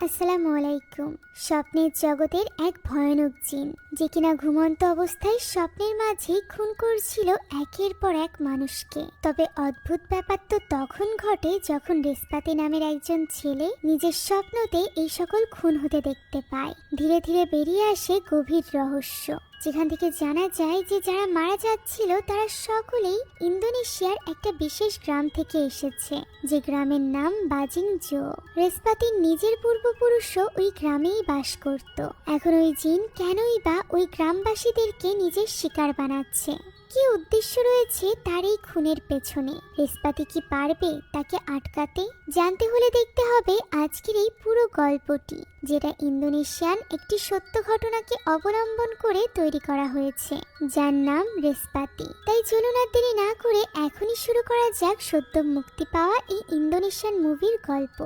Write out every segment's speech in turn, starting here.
আসসালামু আলাইকুম। স্বপ্নের জগতের এক ভয়ানক জিন যে কিনা ঘুমন্ত অবস্থায় স্বপ্নের মাঝেই খুন করছিল একের পর এক মানুষকে। তবে অদ্ভুত ব্যাপার তো তখন ঘটে যখন রেসপাতি নামের একজন ছেলে নিজের স্বপ্নতে এই সকল খুন হতে দেখতে পায়। ধীরে ধীরে বেরিয়ে আসে গভীর রহস্য, যেখান থেকে জানা যায় যে যারা মারা যাচ্ছিল তারা সকলেই ইন্দোনেশিয়ার একটা বিশেষ গ্রাম থেকে এসেছে, যে গ্রামের নাম বাজিংজো। রেসপাতির নিজের পূর্বপুরুষও ওই গ্রামেই বাস করত। এখন ওই জিন কেনই বা ওই গ্রামবাসীদেরকে নিজের শিকার বানাচ্ছে? কি উদ্দেশ্য রয়েছে তার এই খুনের পেছনে? রেসপাতি কি পারবে তাকে আটকাতে? জানতে হলে দেখতে হবে আজকের এই পুরো গল্পটি, যেটা ইন্দোনেশিয়ান একটি সত্য ঘটনাকে অবলম্বন করে তৈরি করা হয়েছে, যার নাম রেসপাতি। তাই চলুন আর দেরি না করে এখনই শুরু করা যাক সদ্য মুক্তি পাওয়া এই ইন্দোনেশিয়ান মুভির গল্প।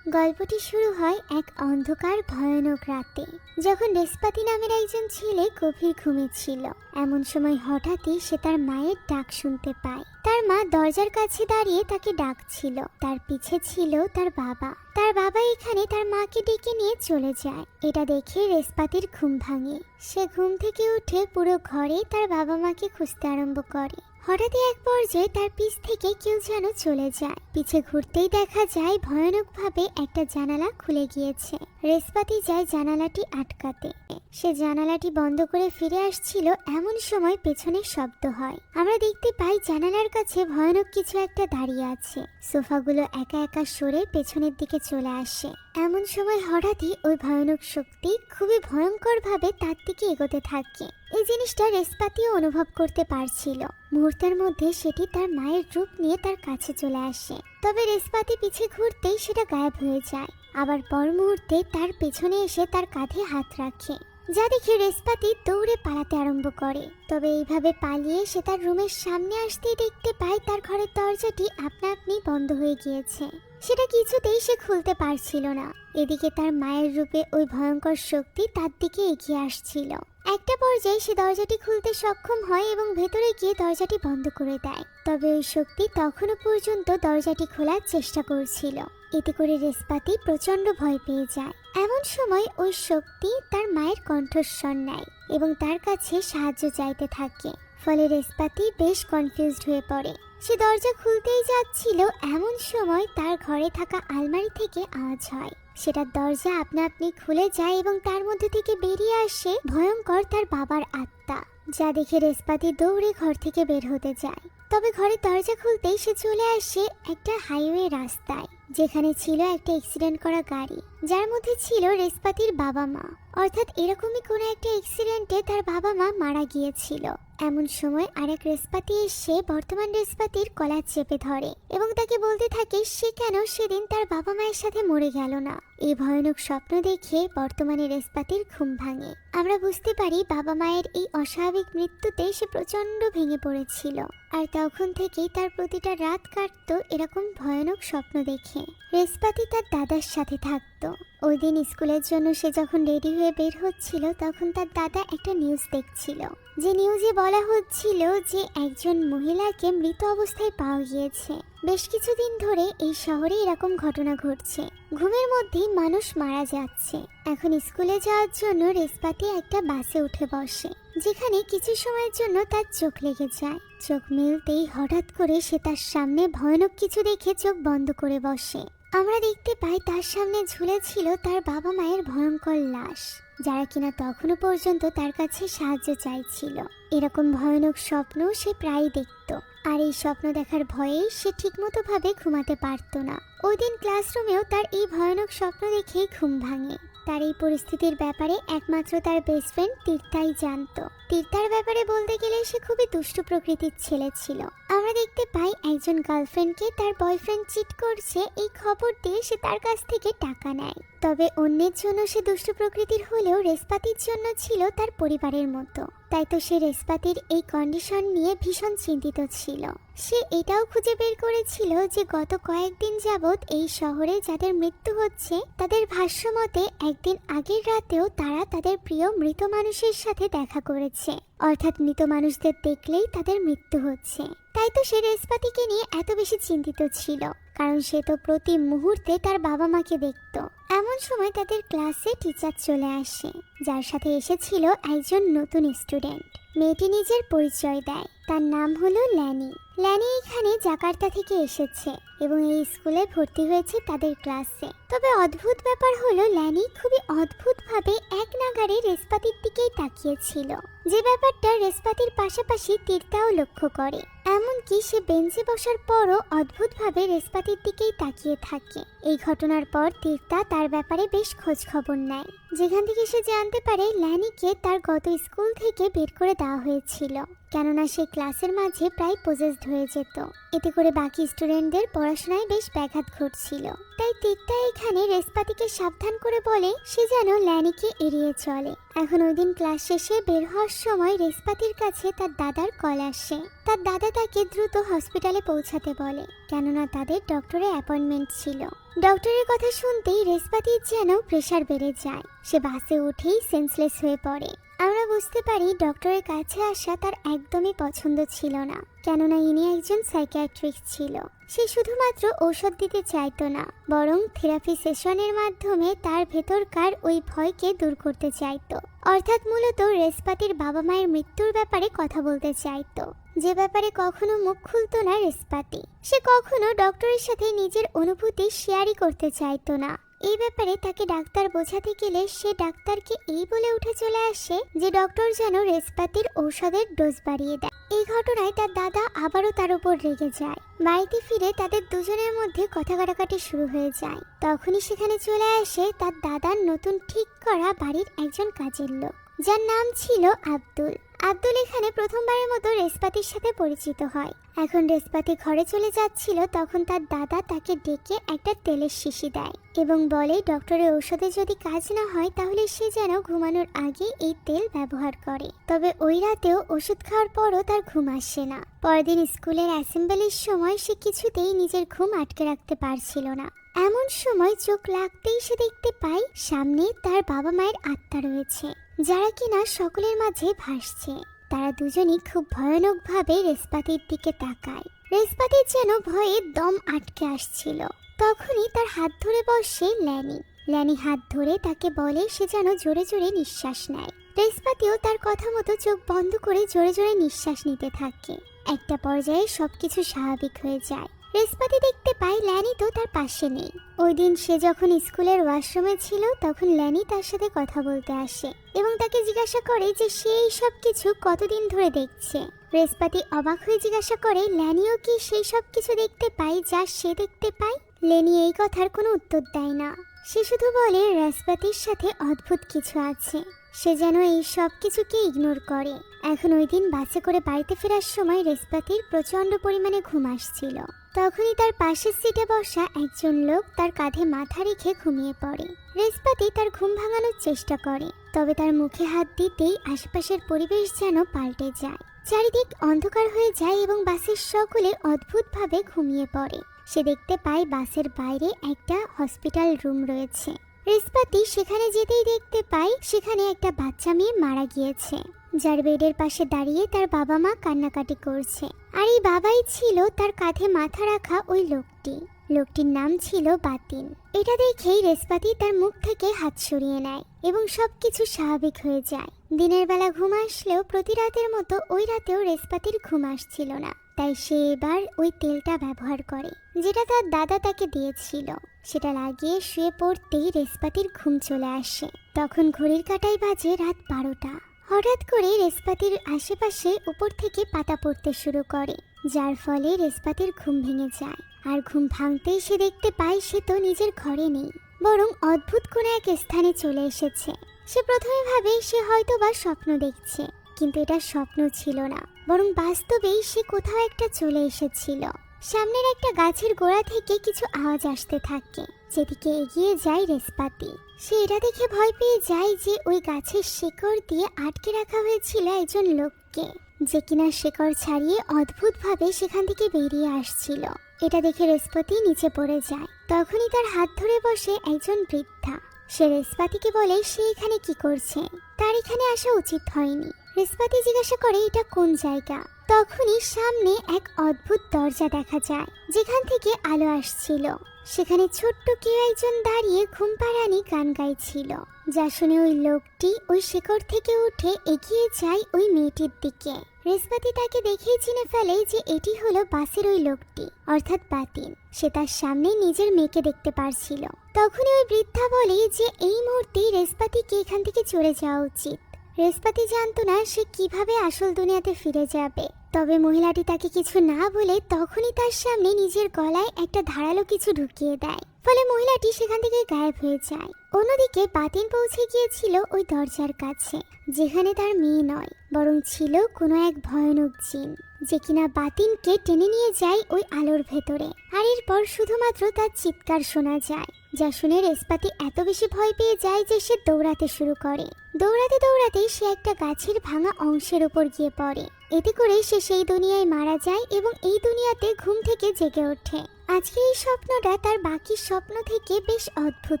গল্পটি শুরু হয় এক অন্ধকার ভয়ানক রাতে, যখন রেসপাতি নামের একজন ছেলে গভীর ঘুমিয়েছিল। এমন সময় হঠাৎই সে তার মায়ের ডাক শুনতে পায়। তার মা দরজার কাছে দাঁড়িয়ে তাকে ডাকছিল। তার পিছে ছিল তার বাবা। তার বাবা এখানে তার মাকে ডেকে নিয়ে চলে যায়। এটা দেখে রেসপাতির ঘুম ভাঙে। সে ঘুম থেকে উঠে পুরো ঘরে তার বাবা মাকে খুঁজতে আরম্ভ করে। হঠাৎই এক পর্যায়ে তার পিছ থেকে কেউ যেন চলে যায়। পিছে ঘুরতেই দেখা যায় ভয়ানকভাবে একটা জানালা খুলে গিয়েছে। রেসপাতি যায় জানালাটি আটকাতে। সে জানালাটি বন্ধ করে ফিরে আসছিল, এমন সময় পেছনে শব্দ হয়। আমরা দেখতে পাই জানালার কাছে ভয়ানক কিছু একটা দাঁড়িয়ে আছে। সোফাগুলো একা একা সরে পেছনের দিকে চলে আসে। এমন সময় হঠাৎই ওই ভয়ানক শক্তি খুবই ভয়ঙ্কর ভাবে তার দিকে এগোতে থাকে। এই জিনিসটা রেসপাতিও অনুভব করতে পারছিল। মুহূর্তের মধ্যে সেটি তার মায়ের রূপ নিয়ে তার কাছে চলে আসে। তবে রেসপাতি পিছে ঘুরতেই সেটা গায়েব হয়ে যায়। আবার পর মুহূর্তে তার পেছনে এসে তার কাঁধে হাত রাখে, যা দেখে রেসপাতি দৌড়ে পালাতে আরম্ভ করে। তবে এইভাবে পালিয়ে সে তার রুমের সামনে আসতেই দেখতে পায় তার ঘরের দরজাটি আপনা আপনি বন্ধ হয়ে গিয়েছে। সেটা কিছুতেই সে খুলতে পারছিল না। এদিকে তার মায়ের রূপে ওই ভয়ঙ্কর শক্তি তার দিকে এগিয়ে আসছিল। একটা পর্যায়ে সে দরজাটি খুলতে সক্ষম হয় এবং ভেতরে গিয়ে দরজাটি বন্ধ করে দেয়। তবে ওই শক্তি তখনও পর্যন্ত দরজাটি খোলার চেষ্টা করছিল। এতে করে রেসপাতি প্রচন্ড ভয় পেয়ে যায়। এমন সময় ওই শক্তি তার মায়ের কণ্ঠস্বর নেয় এবং তার কাছে সাহায্য চাইতে থাকে। ফলে রেসপাতি বেশ কনফিউজড হয়ে পড়ে। সে দরজা খুলতেই যাচ্ছিল, এমন সময় তার ঘরে থাকা আলমারি থেকে আওয়াজ হয়। সেটার দরজা আপনা আপনি খুলে যায় এবং তার মধ্যে থেকে বেরিয়ে আসে ভয়ঙ্কর তার বাবার আত্মা, যা দেখে রেসপাতি দৌড়ে ঘর থেকে বের হতে যায়। তবে ঘরের দরজা খুলতেই সে চলে আসে একটা হাইওয়ে রাস্তায়, যেখানে ছিল একটা অ্যাক্সিডেন্ট করা গাড়ি, যার মধ্যে ছিল রেসপাতির বাবা মা। অর্থাৎ এরকমই কোনো একটা অ্যাক্সিডেন্টে তার বাবা মা মারা গিয়েছিল। এমন সময় আরেক রেসপাতি এসে বর্তমান রেসপাতির কলা চেপে ধরে এবং তাকে বলতে থাকে সে কেন সেদিন তার বাবা মায়ের সাথে মরে গেল না। এই ভয়ানক স্বপ্ন দেখে বর্তমানে রেসপাতির ঘুম ভাঙে। আমরা বুঝতে পারি বাবা মায়ের এই অস্বাভাবিক মৃত্যুতে সে প্রচন্ড ভেঙে পড়েছিল, আর তখন থেকেই তার প্রতিটা রাত কাটতো এরকম ভয়ানক স্বপ্ন দেখে। রেসপাতি তার দাদার সাথে থাকতো। ওই দিন স্কুলের জন্য সে যখন রেডি হয়ে বের হচ্ছিল, তখন তার দাদা একটা নিউজ দেখছিল, যে নিউজে বলা হচ্ছিল যে একজন মহিলাকে মৃত অবস্থায় পাওয়া গিয়েছে। বেশ কিছুদিন ধরে এই শহরে এরকম ঘটনা ঘটছে, ঘুমের মধ্যেই মানুষ মারা যাচ্ছে। এখন স্কুলে যাওয়ার জন্য রেসপাতি একটা বাসে উঠে বসে, যেখানে কিছু সময়ের জন্য তার চোখ লেগে যায়। চোখ মেলতেই হঠাৎ করে সে তার সামনে ভয়ানক কিছু দেখে চোখ বন্ধ করে বসে। আমরা দেখতে পাই তার সামনে ঝুলে ছিল তার বাবা মায়ের ভয়ঙ্কর লাশ, যারা কিনা তখনও পর্যন্ত তার কাছে সাহায্য চাইছিল। এরকম ভয়ানক স্বপ্ন সে প্রায়ই দেখত, আর এই স্বপ্ন দেখার ভয়েই সে ঠিকমতো ভাবে ঘুমাতে পারত না। ওই দিন ক্লাসরুমেও তার এই ভয়ানক স্বপ্ন দেখেই ঘুম ভাঙে। তার এই পরিস্থিতির ব্যাপারে একমাত্র তার বেস্ট ফ্রেন্ড তীর্থাই জানতো। তীর্থার ব্যাপারে বলতে গেলে সে খুবই দুষ্টু প্রকৃতির ছেলে ছিল। আমরা দেখতে পাই একজন গার্লফ্রেন্ডকে তার বয়ফ্রেন্ড চিট করছে, এই খবর দিয়ে সে তার কাছ থেকে টাকা নেয়। তবে অন্যের জন্য সে দুষ্টু প্রকৃতির হলেও রেসপাতির জন্য ছিল তার পরিবারের মতো। তাই তো সে রেসপাতির এই কন্ডিশন নিয়ে ভীষণ চিন্তিত ছিল। সে এটাও খুঁজে বের করেছিল যে গত কয়েকদিন যাবৎ এই শহরে যাদের মৃত্যু হচ্ছে, তাদের ভাষ্যমতে একদিন আগের রাতেও তারা তাদের প্রিয় মৃত মানুষের সাথে দেখা করেছে। অর্থাৎ মৃত মানুষদের দেখলেই তাদের মৃত্যু হচ্ছে। তাই তো সে রেসপাতিকে নিয়ে এত বেশি চিন্তিত ছিল, কারণ সে তো প্রতি মুহূর্তে তার বাবা মাকে দেখত। এমন সময় তাদের ক্লাসে টিচার চলে আসে, যার সাথে এসেছিল একজন নতুন স্টুডেন্ট। মেয়েটি নিজের পরিচয় দেয়, তার নাম হলো ল্যানি। ল্যানি এখানে জাকার্তা থেকে এসেছে এবং এই স্কুলে ভর্তি হয়েছে তাদের ক্লাসে। তবে অদ্ভুত ব্যাপার হলো ল্যানি খুবই অদ্ভুতভাবে এক নাগাড়ে রেসপাতির দিকেই তাকিয়েছিল, যে ব্যাপারটা রেসপাতির পাশাপাশি তীর্থাও লক্ষ্য করে। এমনকি সে বেঞ্চে বসার পরও অদ্ভুতভাবে রেসপাতির দিকেই তাকিয়ে থাকে। এই ঘটনার পর তীর্থা তার ব্যাপারে বেশ খোঁজ খবর নেয়, যেখান থেকে সে জানতে পারে ল্যানিকে তার গত স্কুল থেকে বের করে দেওয়া হয়েছিল, কেননা সে ক্লাসের মাঝে প্রায় পজেসড হয়ে যেত। এতে করে বাকি স্টুডেন্টদের পড়াশোনায় বেশ ব্যাঘাত ঘটছিল। তাই তীর্থা এখানে রেসপাতিকে সাবধান করে বলে সে যেন ল্যানিকে এড়িয়ে চলে। এখন ওই দিন ক্লাস শেষে বের হওয়ার সময় রেসপাতির কাছে তার দাদার কল আসে। তার দাদা তাকে দ্রুত হসপিটালে পৌঁছাতে বলে, কেননা তাদের ডক্টরের অ্যাপয়েন্টমেন্ট ছিল। ডক্টরের কথা শুনতেই রেসপাতির যেন প্রেশার বেড়ে যায়। সে বাসে উঠেই সেন্সলেস হয়ে পড়ে। আমরা বুঝতে পারি ডক্টরের কাছে আসা তার একদমই পছন্দ ছিল না, কেননা ইনি একজন সাইকিয়াট্রিস্ট ছিল। সে শুধুমাত্র ঔষধ দিতে চাইতো না, বরং থেরাপি সেশনের মাধ্যমে তার ভেতরকার ওই ভয়কে দূর করতে চাইতো। অর্থাৎ মূলত রেসপাতির বাবা মায়ের মৃত্যুর ব্যাপারে কথা বলতে চাইতো, যে ব্যাপারে কখনো মুখ খুলতো না রেসপাতি। সে কখনো ডক্টরের সাথে নিজের অনুভূতি শেয়ারই করতে চাইতো না। এই ব্যাপারে তাকে ডাক্তার বোঝাতে গেলে সে ডাক্তারকে এই বলে উঠে চলে আসে যে ডক্টর যেন রেসপাতির ঔষধের ডোজ বাড়িয়ে দেয়। এই ঘটনায় তার দাদা আবারও তার উপর রেগে যায়। বাড়িতে ফিরে তাদের দুজনের মধ্যে কথা কাটাকাটি শুরু হয়ে যায়। তখনই সেখানে চলে আসে তার দাদার নতুন ঠিক করা বাড়ির একজন কাজের লোক, যার নাম ছিল আব্দুল। আব্দুল এখানে প্রথমবারের মতো রেসপাতির সাথে পরিচিত হয়। এখন রেসপাতি ঘরে চলে যাচ্ছিল, তখন তার দাদা তাকে ডেকে একটা তেলের শিশি দেয় এবং বলে ডক্টরের ঔষধে যদি কাজ না হয় তাহলে সে যেন ঘুমানোর আগে এই তেল ব্যবহার করে। তবে ওই রাতেও ওষুধ খাওয়ার পরও তার ঘুম আসে না। পরদিন স্কুলের অ্যাসেম্বলির সময় সে কিছুতেই নিজের ঘুম আটকে রাখতে পারছিল না। এমন সময় চোখ লাগতেই সে দেখতে পায় সামনে তার বাবা মায়ের আত্মা রয়েছে, যারা কিনা সকলের মাঝে ভাসছে। তারা দুজনই খুব ভয়ানকভাবে রেসপাতির দিকে তাকায়। রেসপাতির যেন ভয়ে দম আটকে আসছিল। তখনই তার হাত ধরে বসে ল্যানি। ল্যানি হাত ধরে তাকে বলে সে যেন জোরে জোরে নিঃশ্বাস নেয়। রেসপাতিও তার কথা মতো চোখ বন্ধ করে জোরে জোরে নিঃশ্বাস নিতে থাকে। একটা পর্যায়ে সবকিছু স্বাভাবিক হয়ে যায়। রেসপাতি দেখতে পায় ল্যানি তো তার পাশে নেই। ওই দিন সে যখন স্কুলের ওয়াশরুমে ছিল তখন ল্যানি তার সাথে কথা বলতে আসে এবং তাকে জিজ্ঞাসা করে যে সে এই সব কিছু কতদিন ধরে দেখছে। রেসপাতি অবাক হয়ে জিজ্ঞাসা করে ল্যানিও কি সেই সব কিছু দেখতে পায় যা সে দেখতে পায়। ল্যানি এই কথার কোনো উত্তর দেয় না। সে শুধু বলে রেসপাতির সাথে অদ্ভুত কিছু আছে। সে যেন এই সব কিছুকে ইগনোর করে। এখন ওই দিন বাসে করে বাড়িতে ফেরার সময় রেসপাতির প্রচন্ড পরিমাণে ঘুম আসছিল। তখনই তার পাশের সিটে বসা একজন লোক তার কাঁধে মাথা রেখে ঘুমিয়ে পড়ে। রেসপাতি তার ঘুম ভাঙানোর চেষ্টা করে, তবে তার মুখে হাত দিতেই আশেপাশের পরিবেশ যেন পাল্টে যায়। চারিদিক অন্ধকার হয়ে যায় এবং বাসের সকলে অদ্ভুতভাবে ঘুমিয়ে পড়ে। সে দেখতে পায় বাসের বাইরে একটা হসপিটাল রুম রয়েছে। রেসপাতি সেখানে যেতেই দেখতে পায় সেখানে একটা বাচ্চা মেয়ে মারা গিয়েছে, যার বেডের পাশে দাঁড়িয়ে তার বাবা মা কান্নাকাটি করছে। আর এই বাবাই ছিল তার কাঁধে মাথা রাখা ওই লোকটি। লোকটির নাম ছিল বাতিন। এটা দেখেই রেসপাতি তার মুখ থেকে হাত সরিয়ে নেয় এবং সবকিছু স্বাভাবিক হয়ে যায়। দিনের বেলা ঘুম আসলেও প্রতি রাতের মতো ওই রাতেও রেসপাতির ঘুম আসছিল না। তাই সে এবার ওই তেলটা ব্যবহার করে, যেটা তার দাদা তাকে দিয়েছিল। সেটা লাগিয়ে শুয়ে পড়তেই রেসপাতির ঘুম চলে আসে। তখন ঘড়ির কাঁটায় বাজে রাত 12টা। হঠাৎ করে রেসপাতির আশেপাশে উপর থেকে পাতা পড়তে শুরু করে, যার ফলে রেসপাতির ঘুম ভেঙে যায়। আর ঘুম ভাঙতেই সে দেখতে পায় সে তো নিজের ঘরে নেই, বরং অদ্ভুত কোনো এক স্থানে চলে এসেছে। সে প্রথমে ভাবে সে হয়তো বা স্বপ্ন দেখছে, কিন্তু এটা স্বপ্ন ছিল না, বরং বাস্তবেই সে কোথাও একটা চলে এসেছিল। সামনের একটা গাছের গোড়া থেকে কিছু আওয়াজ আসতে থাকে, যেদিকে এগিয়ে যায় রেসপাতি। সে এটা দেখে ভয় পেয়ে যায় যে ওই গাছের শিকড় দিয়ে আটকে রাখা হয়েছিল একজন লোককে, যে কিনা শিকড় ছাড়িয়ে অদ্ভুতভাবে সেখান থেকে বেরিয়ে আসছিল। এটা দেখে রেসপাতি নিচে পড়ে যায়। তখনই তার হাত ধরে বসে একজন বৃদ্ধা। সে রেসপাতিকে বলে সে এখানে কি করছে, তার এখানে আসা উচিত হয়নি। রেসপাতি জিজ্ঞাসা করে এটা কোন জায়গা। তখনই সামনে এক অদ্ভুত দরজা দেখা যায়, যেখান থেকে আলো আসছিল। সেখানে ছোট্ট কেউ একজন দাঁড়িয়ে ঘুম পাড়ানি গান গাইছিল, যা শুনে ওই লোকটি ওই শিকড় থেকে উঠে এগিয়ে যায় ওই মেয়েটির দিকে। রেশপাতি তাকে দেখেই চিনে ফেলে যে এটি হলো বাসের ওই লোকটি, অর্থাৎ বাতিন। সে তার সামনে নিজের মেয়েকে দেখতে পারছিল। তখনই ওই বৃদ্ধা বলে যে এই মুহূর্তেই রেশপাতিকে এখান থেকে চলে যাওয়া উচিত। রেশপাতি জানতো না সে কিভাবে আসল দুনিয়াতে ফিরে যাবে। তবে মহিলাটি তাকে কিছু না বলে তখনই তার সামনে নিজের গলায় একটা ধারালো কিছু ঢুকিয়ে দেয়, ফলে মহিলাটি সেখান থেকে গায়েব হয়ে যায়। অন্যদিকে বাতিন পৌঁছে গিয়েছিল ওই দরজার কাছে, যেখানে তার মেয়ে নয় বরং ছিল কোনো এক ভয়ানক জিন, যে কিনা বাতিনকে টেনে নিয়ে যায় ওই আলোর ভেতরে। আর এরপর শুধুমাত্র তার চিৎকার শোনা যায়, যা শুনে রেশপাতি এত বেশি ভয় পেয়ে যায় যে সে দৌড়াতে শুরু করে। দৌড়াতে দৌড়াতে সে একটা গাছের ভাঙা অংশের উপর গিয়ে পড়ে। এতে করে সে সেই দুনিয়ায় মারা যায় এবং এই দুনিয়াতে ঘুম থেকে জেগে ওঠে। আজকে এই স্বপ্নটা তার বাকি স্বপ্ন থেকে বেশ অদ্ভুত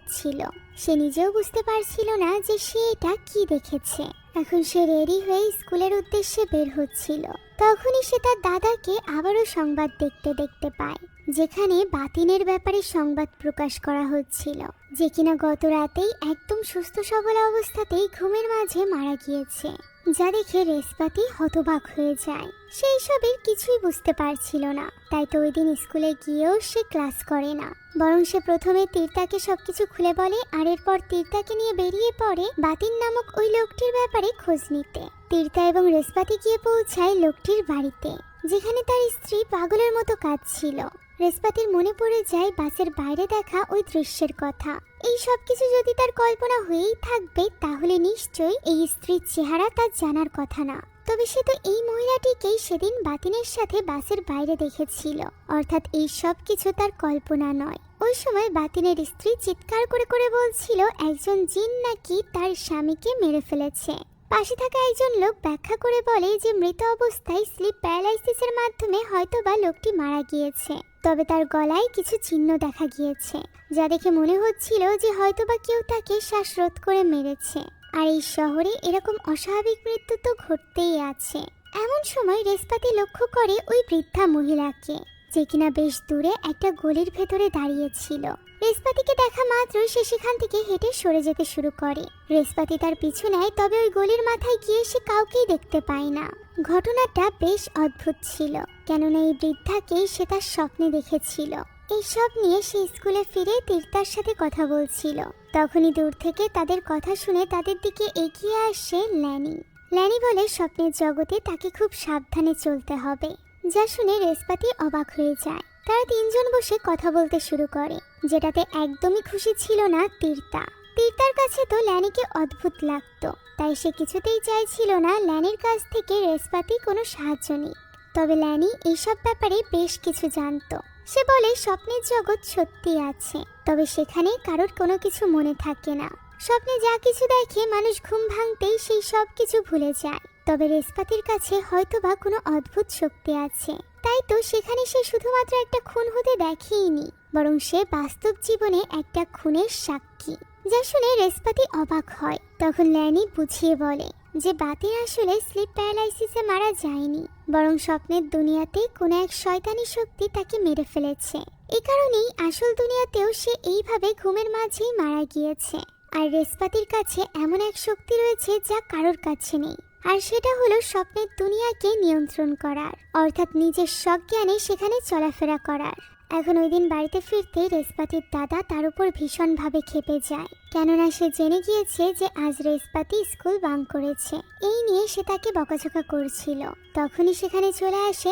ছিল। সে নিজেও বুঝতে পারছিল না যে সে এটা কি দেখেছে। এখন সে রেডি হয়ে স্কুলের উদ্দেশ্যে বের হচ্ছিল। তখনই সে তার দাদাকে আবারও সংবাদ দেখতে পায়, যেখানে বাতিনের ব্যাপারে সংবাদ প্রকাশ করা হচ্ছিল, যে কিনা গত রাতেই একদম সুস্থ সবল অবস্থাতেই ঘুমের মাঝে মারা গিয়েছে। যা দেখে রেশপাতি হতবাক হয়ে যায়। সে এইসবের কিছুই বুঝতে পারছিল না। তাই তো ওই দিন স্কুলে গিয়েও সে ক্লাস করে না, বরং সে প্রথমে তীর্থাকে সবকিছু খুলে বলে, আর এরপর তীর্থাকে নিয়ে বেরিয়ে পড়ে বাতিন নামক ওই লোকটির ব্যাপারে খোঁজ নিতে। তীর্থা এবং রেশপাতি গিয়ে পৌঁছায় লোকটির বাড়িতে, যেখানে তার স্ত্রী পাগলের মতো কাঁদছিল। রেশপাতির মনে পড়ে যায় বাসের বাইরে দেখা ওই দৃশ্যের কথা। এই সব কিছু যদি তার কল্পনা হয়েই থাকবে, তাহলে নিশ্চয়ই এই স্ত্রীর চেহারা তার জানার কথা না। তবে সে তো এই মহিলাটিকেই সেদিন বাতিনের সাথে বাসের বাইরে দেখেছিল, অর্থাৎ এই সব কিছু তার কল্পনা নয়। ওই সময় বাতিনের স্ত্রী চিৎকার করে করে বলছিল একজন জিন নাকি তার স্বামীকে মেরে ফেলেছে। পাশে থাকা একজন লোক ব্যাখ্যা করে বলে যে মৃত অবস্থায় স্লিপ প্যারালাইসিসের মাধ্যমে হয়তোবা লোকটি মারা গিয়েছে, তবে তার গলায় কিছু চিহ্ন দেখা গিয়েছে, যা দেখে মনে হচ্ছিল যে হয়তোবা কেউ তাকে শ্বাসরোধ করে মেরেছে। আর এই শহরে এরকম অস্বাভাবিক মৃত্যু তো ঘটতেই আছে। এমন সময় রেশপাতি লক্ষ্য করে ওই বৃদ্ধা মহিলাকে, যে কিনা বেশ দূরে একটা গলির ভেতরে দাঁড়িয়েছিল। রেশপাতিকে দেখা মাত্রই সে সেখান থেকে হেঁটে সরে যেতে শুরু করে। রেশপাতি তার পিছু নেয়, তবে ওই গলির মাথায় গিয়ে সে কাউকেই দেখতে পায় না। ঘটনাটা বেশ অদ্ভুত ছিল, কেননা এই বৃদ্ধাকেই সে তার স্বপ্নে দেখেছিল। এই সব নিয়ে সে স্কুলে ফিরে তীর্থার সাথে কথা বলছিল। তখনই দূর থেকে তাদের কথা শুনে তাদের দিকে এগিয়ে আসে ল্যানি। ল্যানি বলে স্বপ্নের জগতে তাকে খুব সাবধানে চলতে হবে, যা শুনে রেশপাতি অবাক হয়ে যায়। তারা তিনজন বসে কথা বলতে শুরু করে, যেটাতে একদমই খুশি ছিল না তীর্থা। তীর্থার কাছে তো ল্যানিকে অদ্ভুত লাগতো, তাই সে কিছুতেই চাইছিল না ল্যানির কাছ থেকে রেশপাতি কোনো সাহায্য নিক। তবে ল্যানি এইসব ব্যাপারে বেশ কিছু জানতো। সে বলে স্বপ্নের জগৎ সত্যি আছে, তবে সেখানে কারোর কোনো কিছু মনে থাকে না। স্বপ্নে যা কিছু দেখে মানুষ ঘুম ভাঙতেই সেই সব কিছু ভুলে যায়। তবে রেশপাতির কাছে হয়তোবা কোনো অদ্ভুত শক্তি আছে, তাই তো সেখানে সে শুধুমাত্র একটা খুন হতে দেখেইনি, বরং সে বাস্তব জীবনে একটা খুনের সাক্ষী। যা শুনে রেশপাতি অবাক হয়। তখন ল্যানি বুঝিয়ে বলে যে বাতিন আসলে স্লিপ প্যারালাইসিসে মারা যায়নি, বরং স্বপ্নের দুনিয়াতে কোনো এক শয়তানি শক্তি তাকে মেরে ফেলেছে। এই কারণেই আসল দুনিয়াতেও সে এইভাবে ঘুমের মাঝেই মারা গিয়েছে। আর রেশপাতির কাছে এমন এক শক্তি রয়েছে যা কারোর কাছে নেই, আর সেটা হলো স্বপ্নের দুনিয়াকে নিয়ন্ত্রণ করার, অর্থাৎ নিজের সজ্ঞানে সেখানে চলাফেরা করার। এখন ওই দিন বাড়িতে ফিরতে রেশপাতির দাদা তার উপর ভীষণভাবে ক্ষেপে যায়, কেননা সে জেনে গিয়েছে যে আজ রেশপাতি স্কুল বাঙ্ক করেছে। এই নিয়ে সে তাকে বকাঝকা করছিল। তখনই সেখানে চলে আসে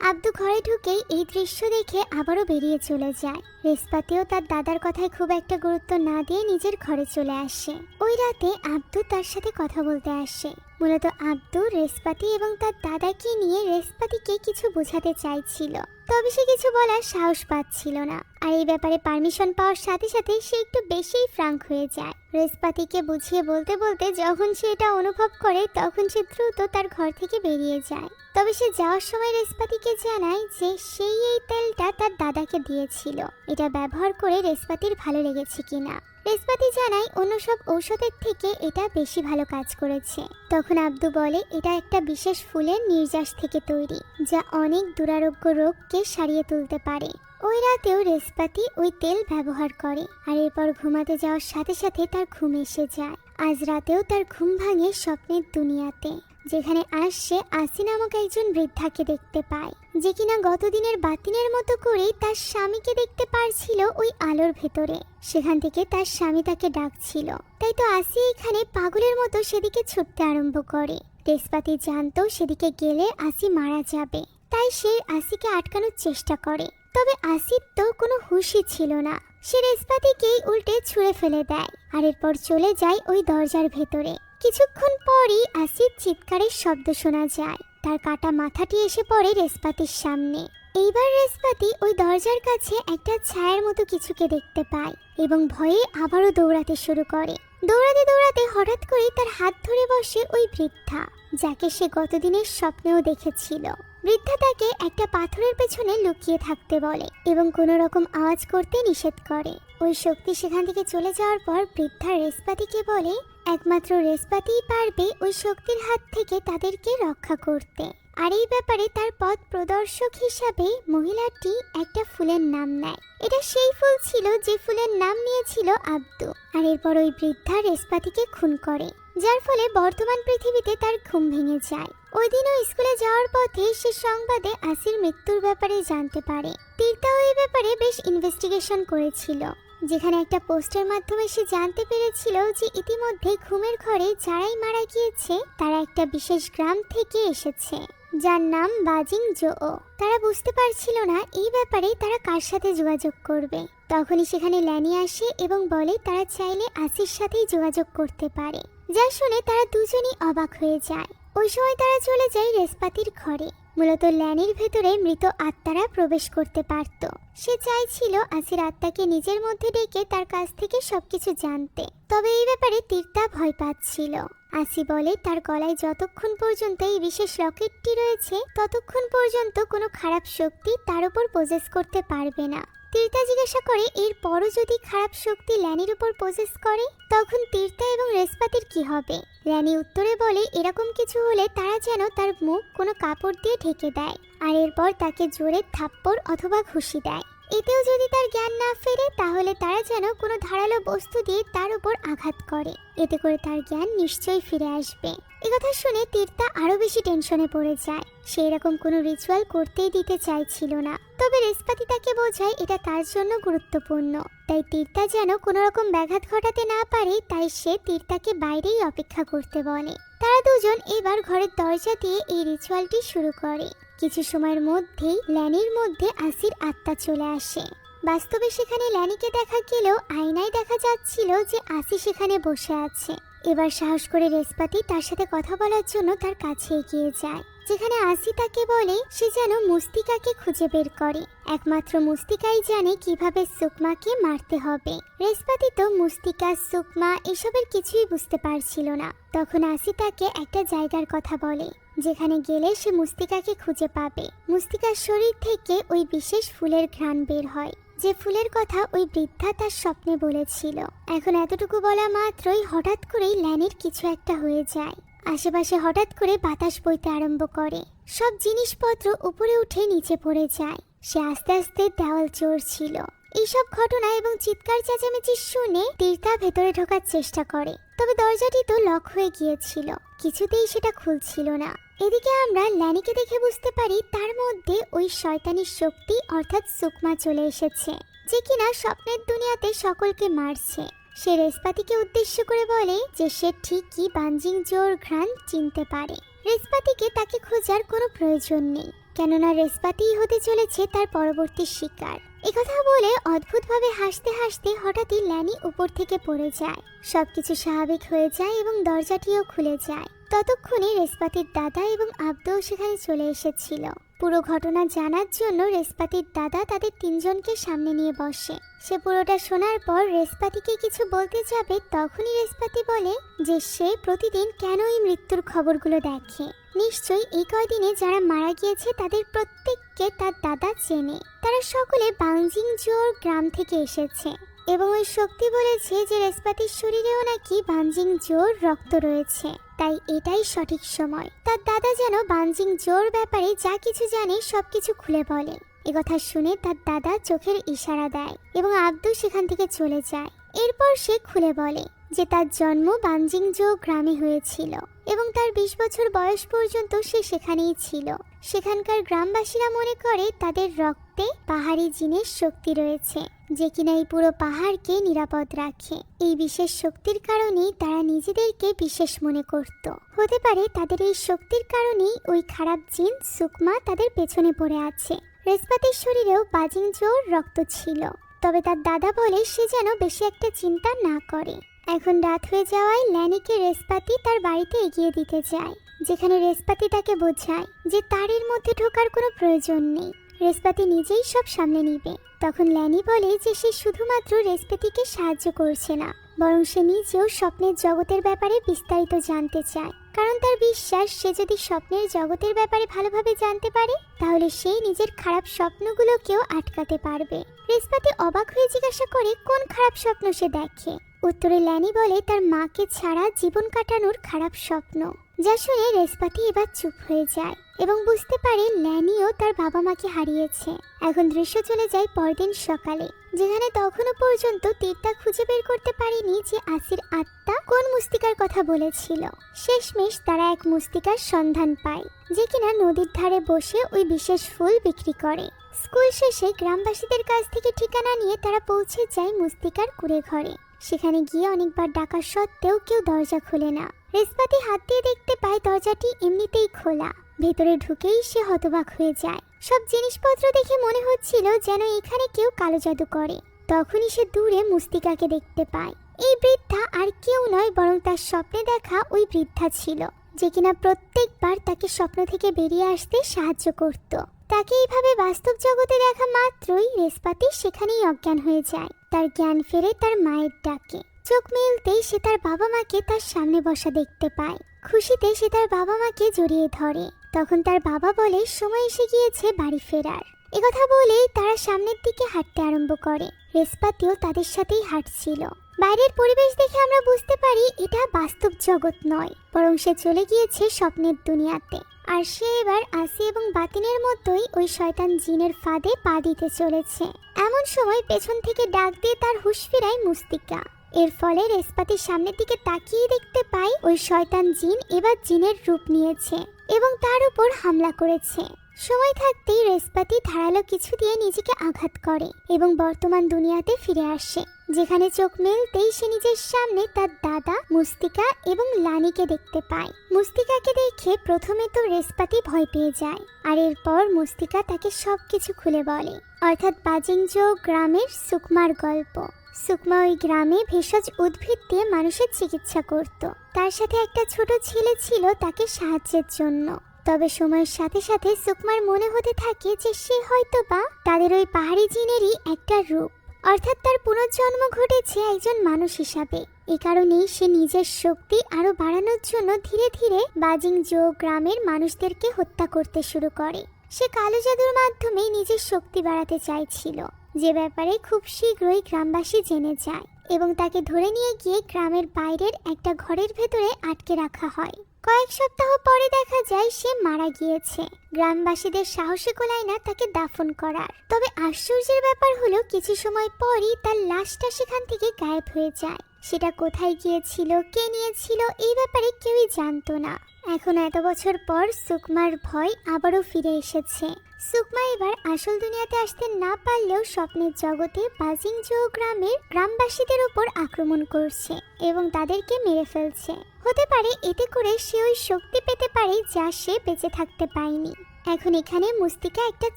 আব্দু ঘরে ঢুকেই এই দৃশ্য দেখে আবারও বেরিয়ে চলে যায়। রেশপাতিও তার দাদার কথায় খুব একটা গুরুত্ব না দিয়ে নিজের ঘরে চলে আসে। ওই রাতে আব্দু তার সাথে কথা বলতে আসে। মূলত আব্দু রেশপাতি এবং তার দাদাকে নিয়ে রেশপাতিকে কিছু বোঝাতে চাইছিল, তবে সে কিছু বলার সাহস পাচ্ছিল না। আর এই ব্যাপারে পারমিশন পাওয়ার সাথে সাথে সে একটু বেশিই ফ্রাঙ্ক হয়ে যায়। রেশপাতিকে বুঝিয়ে বলতে বলতে যখন সে এটা অনুভব করে, তখন সে দ্রুত তার ঘর থেকে বেরিয়ে যায়। তবে সে যাওয়ার সময় রেশপাতিকে জানায় যে সেই এই তেলটা তার দাদাকে দিয়েছিল, এটা ব্যবহার করে রেশপাতির ভালো লেগেছে কিনা। রেশপাতি জানায় অন্য সব ঔষধের থেকে এটা বেশি ভালো কাজ করেছে। তখন আব্দু বলে এটা একটা বিশেষ ফুলের নির্যাস থেকে তৈরি, যা অনেক দুরারোগ্য রোগকে সারিয়ে তুলতে পারে। ওই রাতেও রেশপাতি ওই তেল ব্যবহার করে, আর এরপর ঘুমাতে যাওয়ার সাথে সাথে তার ঘুম এসে যায়। আজ রাতেও তার ঘুম ভাঙে স্বপ্নের দুনিয়াতে, যেখানে সে আসি নামক একজন বৃদ্ধাকে দেখতে পায়, যে কিনা গতদিনের বাতিনের মতো করেই তার স্বামীকে দেখতে পারছিল ওই আলোর ভেতরে। সেখান থেকে তার স্বামী তাকে ডাকছিল, তাই তো আসি এখানে পাগলের মতো সেদিকে ছুটতে আরম্ভ করে। রেশপাতি জানতো সেদিকে গেলে আসি মারা যাবে, তাই সে আসিকে আটকানোর চেষ্টা করে। তবে আসির তো কোনো হুঁশই ছিল না, সে রেশপাতিকেই উল্টে ছুঁড়ে ফেলে দেয়, আর এরপর চলে যায় ওই দরজার ভেতরে। কিছুক্ষণ পরই আসির চিৎকারের শব্দ শোনা যায়, তার কাটা মাথাটি এসে পড়ে রেশপাতির সামনে। এইবার রেশপাতি ওই দরজার কাছে একটা ছায়ার মতো কিছুকে দেখতে পায় এবং ভয়ে আবারও দৌড়াতে শুরু করে। দৌড়াতে দৌড়াতে হঠাৎ করে তার হাত ধরে বসে ওই বৃদ্ধা, যাকে সে গতদিনের স্বপ্নেও দেখেছিল। বৃদ্ধা তাকে একটা পাথরের পেছনে লুকিয়ে থাকতে বলে এবং কোনো রকম আওয়াজ করতে নিষেধ করে। ওই শক্তি সেখান থেকে চলে যাওয়ার পর বৃদ্ধা রেশপাতিকে বলে একমাত্র রেশপাতিই পারবে ওই শক্তির হাত থেকে তাদেরকে রক্ষা করতে। আর এই ব্যাপারে তার পথ প্রদর্শক হিসাবে মহিলাটি একটা ফুলের নাম নেয়। এটা সেই ফুল ছিল যে ফুলের নাম নিয়েছিল আব্দু। আর এরপর ওই বৃদ্ধা রেশপাতিকে খুন করে, যার ফলে বর্তমান পৃথিবীতে তার ঘুম ভেঙে যায়। ওই দিনও স্কুলে যাওয়ার পথে সে সংবাদে আসির মৃত্যুর ব্যাপারে জানতে পারে। তীর্থা ওই ব্যাপারে বেশ ইনভেস্টিগেশন করেছিল, যেখানে একটা পোস্টের মাধ্যমে সে জানতে পেরেছিল যে ইতিমধ্যে ঘুমের ঘরে যারাই মারা গিয়েছে তারা একটা বিশেষ গ্রাম থেকে এসেছে, যার নাম বাজিং জো। তারা বুঝতে পারছিল না এই ব্যাপারে তারা কার সাথে যোগাযোগ করবে। তখনই সেখানে ল্যানি আসে এবং বলে তারা চাইলে আসির সাথেই যোগাযোগ করতে পারে, যা শুনে তারা দুজনই অবাক হয়ে যায়। ওই সময় তারা চলে যায় রেশপাতির ঘরে। মূলত ল্যানির ভেতরে মৃত আত্মারা প্রবেশ করতে পারত। সে চাইছিল আসির আত্মাকে নিজের মধ্যে ডেকে তার কাছ থেকে সবকিছু জানতে। তবে এই ব্যাপারে তীর্থা ভয় পাচ্ছিল। আসি বলে তার গলায় যতক্ষণ পর্যন্ত এই বিশেষ লকেটটি রয়েছে ততক্ষণ পর্যন্ত কোনো খারাপ শক্তি তার উপর পজেস করতে পারবে না। তীর্থা জিজ্ঞাসা করে এরপরও যদি খারাপ শক্তি ল্যানির উপর পজেস করে তখন তীর্থা এবং রেশপাতির কি হবে। ল্যানি উত্তরে বলে এরকম কিছু হলে তারা যেন তার মুখ কোনো কাপড় দিয়ে ঢেকে দেয়, আর এরপর তাকে জোরে থাপ্পড় অথবা ঘুষি দেয়। এতেও যদি তার জ্ঞান না ফেরে তাহলে তারা যেন কোনো ধারালো বস্তু দিয়ে তার উপর আঘাত করে, এতে করে তার জ্ঞান নিশ্চয়ই ফিরে আসবে। একথা শুনে তীর্থা আরো বেশি টেনশনে পড়ে যায়। সে এরকম কোনো রিচুয়াল করতেই দিতে চাইছিল না, তবে রেশপাতি তাকে বোঝায় এটা তার জন্য গুরুত্বপূর্ণ। তাই তীর্থা যেন কোনো রকম ব্যাঘাত ঘটাতে না পারে, তাই সে তীর্থাকে বাইরেই অপেক্ষা করতে বলে। তারা দুজন এবার ঘরের দরজা দিয়ে এই রিচুয়ালটি শুরু করে। কিছু সময়ের মধ্যেই ল্যানির মধ্যে আসির আত্মা চলে আসে। বাস্তবে সেখানে ল্যানিকে দেখা গেলেও আয়নায় দেখা যাচ্ছিল যে আসি সেখানে বসে আছে। এবার সাহস করে রেশপাতি তার সাথে কথা বলার জন্য তার কাছে এগিয়ে যায়, যেখানে আসি তাকে বলে সে যেন মুস্তিকাকে খুঁজে বের করে। একমাত্র মুস্তিকাই জানে কিভাবে সুকমাকে মারতে হবে। রেশপাতি তো মুস্তিকা সুকমা এসবের কিছুই বুঝতে পারছিল না। তখন আসি তাকে একটা জায়গার কথা বলে, যেখানে গেলে সে মুস্তিকাকে খুঁজে পাবে। মুস্তিকার শরীর থেকে ওই বিশেষ ফুলের ঘ্রাণ বের হয়, যে ফুলের কথা ওই বৃদ্ধা তার স্বপ্নে বলেছিল। এখন এতটুকু বলা মাত্রই হঠাৎ করেই ল্যানির কিছু একটা হয়ে যায়। আশেপাশে হঠাৎ করে বাতাস বইতে আরম্ভ করে, সব জিনিসপত্র উপরে উঠে নিচে পড়ে যায়। সে আস্তে আস্তে দেওয়াল চড়ছিল। এইসব ঘটনা এবং চিৎকার চেঁচামেচি শুনে তীর্থা ভেতরে ঢোকার চেষ্টা করে, তবে দরজাটি তো লক হয়ে গিয়েছিল, কিছুতেই সেটা খুলছিল না। এদিকে আমরা ল্যানিকে দেখে বুঝতে পারি তার মধ্যে ওই শয়তানির শক্তি অর্থাৎ সুকমা চলে এসেছে, যে কিনা স্বপ্নের দুনিয়াতে সকলকে মারছে। সে রেশপাতিকে উদ্দেশ্য করে বলে যে সে ঠিকই বানজিং জোর ঘ্রাণ চিনতে পারে। রেশপাতিকে তাকে খোঁজার কোনো প্রয়োজন নেই, কেননা রেশপাতিই হতে চলেছে তার পরবর্তী শিকার। একথা বলে অদ্ভুতভাবে হাসতে হাসতে হঠাৎই ল্যানি উপর থেকে পড়ে যায়। সবকিছু স্বাভাবিক হয়ে যায় এবং দরজাটিও খুলে যায়। ততক্ষণে রেশপাতির দাদা এবং আব্দুও সেখানে চলে এসেছিল। পুরো ঘটনা জানার জন্য রেশপাতির দাদা তাদের তিনজনকে সামনে নিয়ে বসে। সে পুরোটা শোনার পর রেশপাতিকে কিছু বলতে যাবে, তখনই রেশপাতি বলে যে সে প্রতিদিন কেন এই মৃত্যুর খবরগুলো দেখে। নিশ্চয়ই এই কয়দিনে যারা মারা গিয়েছে তাদের প্রত্যেককে তার দাদা চেনে। তারা সকলে বাংজিং জোর গ্রাম থেকে এসেছে এবং ওই শক্তি বলেছে যে রেশপাতির শরীরেও নাকি বানজিং জোর রক্ত রয়েছে, তাই এটাই সঠিক সময়। তার দাদা যেন বানজিং জোর ব্যাপারে যা কিছু জানে সবকিছু খুলে বলে। একথা শুনে তার দাদা চোখের ইশারা দেয় এবং আব্দু সেখান থেকে চলে যায়। এরপর সে খুলে বলে যে তার জন্ম বানজিংজো গ্রামে হয়েছিল এবং তার 20 বছর বয়স পর্যন্ত সে সেখানেই ছিল। সেখানকার গ্রামবাসীরা মনে করে তাদের রক্তে পাহাড়ি জিনের শক্তি রয়েছে, যে কিনা এই পুরো পাহাড়কে নিরাপদ রাখে। এই বিশেষ শক্তির কারণেই তারা নিজেদেরকে বিশেষ মনে করত। হতে পারে তাদের এই শক্তির কারণেই ওই খারাপ জিন সুকমা তাদের পেছনে পড়ে আছে। রেসপাতির শরীরেও বাজিংজোর রক্ত ছিল, তবে তার দাদা বলে সে যেন বেশি একটা চিন্তা না করে। এখন রাত হয়ে যাওয়ায় ল্যানিকে রেসপাতি তার বাড়িতে এগিয়ে দিতে চায়, যেখানে রেসপাতি তাকে বোঝায় যে তার এর মধ্যে ঢোকার কোনো প্রয়োজন নেই, রেসপাতি নিজেই সব সামলে নিবে। তখন ল্যানি বলে যে সে শুধুমাত্র রেসপাতিকে সাহায্য করছে না, বরং সে নিজেও স্বপ্নের জগতের ব্যাপারে বিস্তারিত জানতে চায়। কারণ তার বিশ্বাস সে যদি স্বপ্নের জগতের ব্যাপারে ভালোভাবে জানতে পারে তাহলে সে নিজের খারাপ স্বপ্নগুলোকেও আটকাতে পারবে। রেসপাতি অবাক হয়ে জিজ্ঞাসা করে কোন খারাপ স্বপ্ন সে দেখে। উত্তরে ল্যানি বলে তার মাকে ছাড়া জীবন কাটানোর খারাপ স্বপ্ন। যা শুনে রেসপাতি এবার চুপ হয়ে যায় এবং বুঝতে পারে ল্যানিও তার বাবা মাকে হারিয়েছে। এখন দৃশ্য চলে যায় পরদিন সকালে, যেখানে তখনও পর্যন্ত তীর্থা খুঁজে বের করতে পারেনি যে আসির আত্মা কোন মুস্তিকার কথা বলেছিল। শেষমেশ তারা এক মুস্তিকার সন্ধান পায়, যে কিনা নদীর ধারে বসে ওই বিশেষ ফুল বিক্রি করে। স্কুল শেষে গ্রামবাসীদের কাছ থেকে ঠিকানা নিয়ে তারা পৌঁছে যায় মুস্তিকার কুঁড়ে ঘরে। সেখানে গিয়ে অনেকবার ডাকা সত্ত্বেও কেউ দরজা খোলে না। রেসপাতি হাত দিয়ে দেখতে পায় দরজাটি এমনিতেই খোলা। ভেতরে ঢুকেই সে হতবাক হয়ে যায়। সব জিনিসপত্র দেখে মনে হচ্ছিল যেন এখানে কেউ কালো জাদু করে। তখনই সে দূরে মুস্তিকাকে দেখতে পায়। এই বৃদ্ধা আর কেউ নয় বরং তার স্বপ্নে দেখা ওই বৃদ্ধা ছিল, যে কিনা প্রত্যেকবার তাকে স্বপ্ন থেকে বেরিয়ে আসতে সাহায্য করত। তাকে এইভাবে বাস্তব জগতে দেখা মাত্রই রেসপাতি সেখানেই অজ্ঞান হয়ে যায়। তার জ্ঞান ফেরে তার মায়ের ডাকে। চোখ মেলতেই সে তার বাবা মাকে তার সামনে বসা দেখতে পায়। খুশিতে সে তার বাবা মাকে জড়িয়ে ধরে। তখন তার বাবা বলে সময় এসে গিয়েছে বাড়ি ফেরার। একথা বলেই তারা সামনের দিকে হাঁটতে আরম্ভ করে। রেসপাতিও তাদের সাথেই হাঁটছিল। বাইরের পরিবেশ দেখে আমরা বুঝতে পারি এটা বাস্তব জগৎ নয়, বরং সে চলে গিয়েছে স্বপ্নের দুনিয়াতে। আর সে এবার আসি এবং বাতিনের মতোই ওই শয়তান জিনের ফাঁদে পা দিতে চলেছে। এমন সময় পেছন থেকে ডাক দিয়ে তার হুঁশ ফিরায় মুস্তিকা। এর ফলে রেসপাতির সামনের দিকে তাকিয়ে দেখতে পাই ওই শয়তান জিন এবার জিনের রূপ নিয়েছে এবং তার উপর হামলা করেছে। সময় থাকতেই রেসপাতি ধারালো কিছু দিয়ে নিজেকে আঘাত করে এবং বর্তমান দুনিয়াতে ফিরে আসে, যেখানে চোখ মেলতেই সে নিজের সামনে তার দাদা মুস্তিকা এবং লানিকে দেখতে পায়। মুস্তিকাকে দেখে প্রথমে তো রেসপাতি ভয় পেয়ে যায়, আর এরপর মুস্তিকা তাকে সবকিছু খুলে বলে, অর্থাৎ বাজিংজো গ্রামের সুকমার গল্প। সুকমা ওই গ্রামে ভেষজ উদ্ভিদ দিয়ে মানুষের চিকিৎসা করত। তার সাথে একটা ছোট ছেলে ছিল তাকে সাহায্যের জন্য। তবে সময়ের সাথে সাথে সুকমার মনে হতে থাকে যে সে হয়তো বা তাদের ওই পাহাড়ি জিনেরই একটা রূপ, অর্থাৎ তার পুনর্জন্ম ঘটেছে একজন মানুষ হিসাবে। এ কারণেই সে নিজের শক্তি আরো বাড়ানোর জন্য ধীরে ধীরে বাজিংজো গ্রামের মানুষদেরকে হত্যা করতে শুরু করে। সে কালো জাদুর মাধ্যমে নিজের শক্তি বাড়াতে চাইছিল, যে ব্যাপারে খুব শীঘ্রই গ্রামবাসী জেনে যায় এবং তাকে ধরে নিয়ে গিয়ে গ্রামের বাইরের একটা ঘরের ভেতরে আটকে রাখা হয়। কয়েক সপ্তাহ পরে দেখা যায় সে মারা গিয়েছে। গ্রামবাসীদের সাহসে কোলায় না তাকে দাফন করার। তবে আশ্চর্যের ব্যাপার হলো কিছু সময় পরই তার লাশটা সেখান থেকে গায়েব হয়ে যায়। সেটা কোথায় গিয়েছিল, কে নিয়েছিল, এই ব্যাপারে কেউই জানতো না। এখন এত বছর পর সুকমার ভয় আবারও ফিরে এসেছে। সুকমা এবার আসল দুনিয়াতে আসতে না পারলেও স্বপ্নের জগতে বাজিংজো গ্রামের গ্রামবাসীদের উপর আক্রমণ করছে এবং তাদেরকে মেরে ফেলছে। হতে পারে এতে করে সে ওই শক্তি পেতে পারে যা সে বেঁচে থাকতে পায়নি। এখন এখানে মুস্তিকা একটা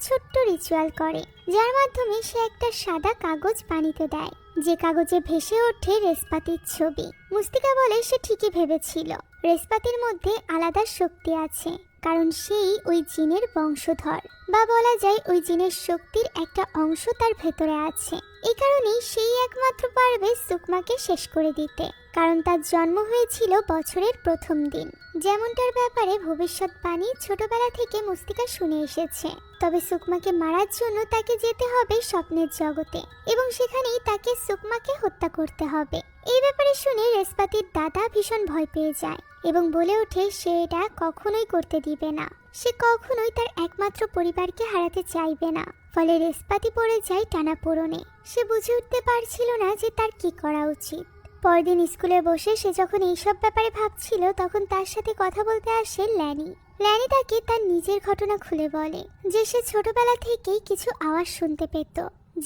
ছোট্ট রিচুয়াল করে, যার মাধ্যমে সে একটা সাদা কাগজ পানিতে দেয়, যে কাগজে ভেসে ওঠে রেসপাতির ছবি। মুস্তিকা বলে সে ঠিকই ভেবেছিল, রেসপাতির মধ্যে আলাদা শক্তি আছে, কারণ সেই ওই জিনের বংশধর, বা বলা যায় ওই জিনের শক্তির একটা অংশ তার ভেতরে আছে। এই কারণেই সেই একমাত্র পারবে সুকমাকে শেষ করে দিতে, কারণ তার জন্ম হয়েছিল বছরের প্রথম দিন। যেমনটার ব্যাপারে ভবিষ্যৎবাণী ছোটবেলা থেকে মুস্তিকা শুনে এসেছে। তবে সুকমাকে মারার জন্য তাকে যেতে হবে স্বপ্নের জগতে এবং সেখানেই তাকে সুকমাকে হত্যা করতে হবে। এই ব্যাপারে শুনে রেসপাতির দাদা ভীষণ ভয় পেয়ে যায় এবং বলে ওঠে সে এটা কখনোই করতে দিবে না। সে কখনোই তার একমাত্র পরিবারকে হারাতে চাইবে না। ফলে রেশপাতি পড়ে যায় টানাপোড়েনে। সে বুঝে উঠতে পারছিল না যে তার কি করা উচিত। পরদিন স্কুলে বসে সে যখন এইসব ব্যাপারে ভাবছিল, তখন তার সাথে কথা বলতে আসে ল্যানি। ল্যানি তাকে তার নিজের ঘটনা খুলে বলে যে সে ছোটবেলা থেকেই কিছু আওয়াজ শুনতে পেত।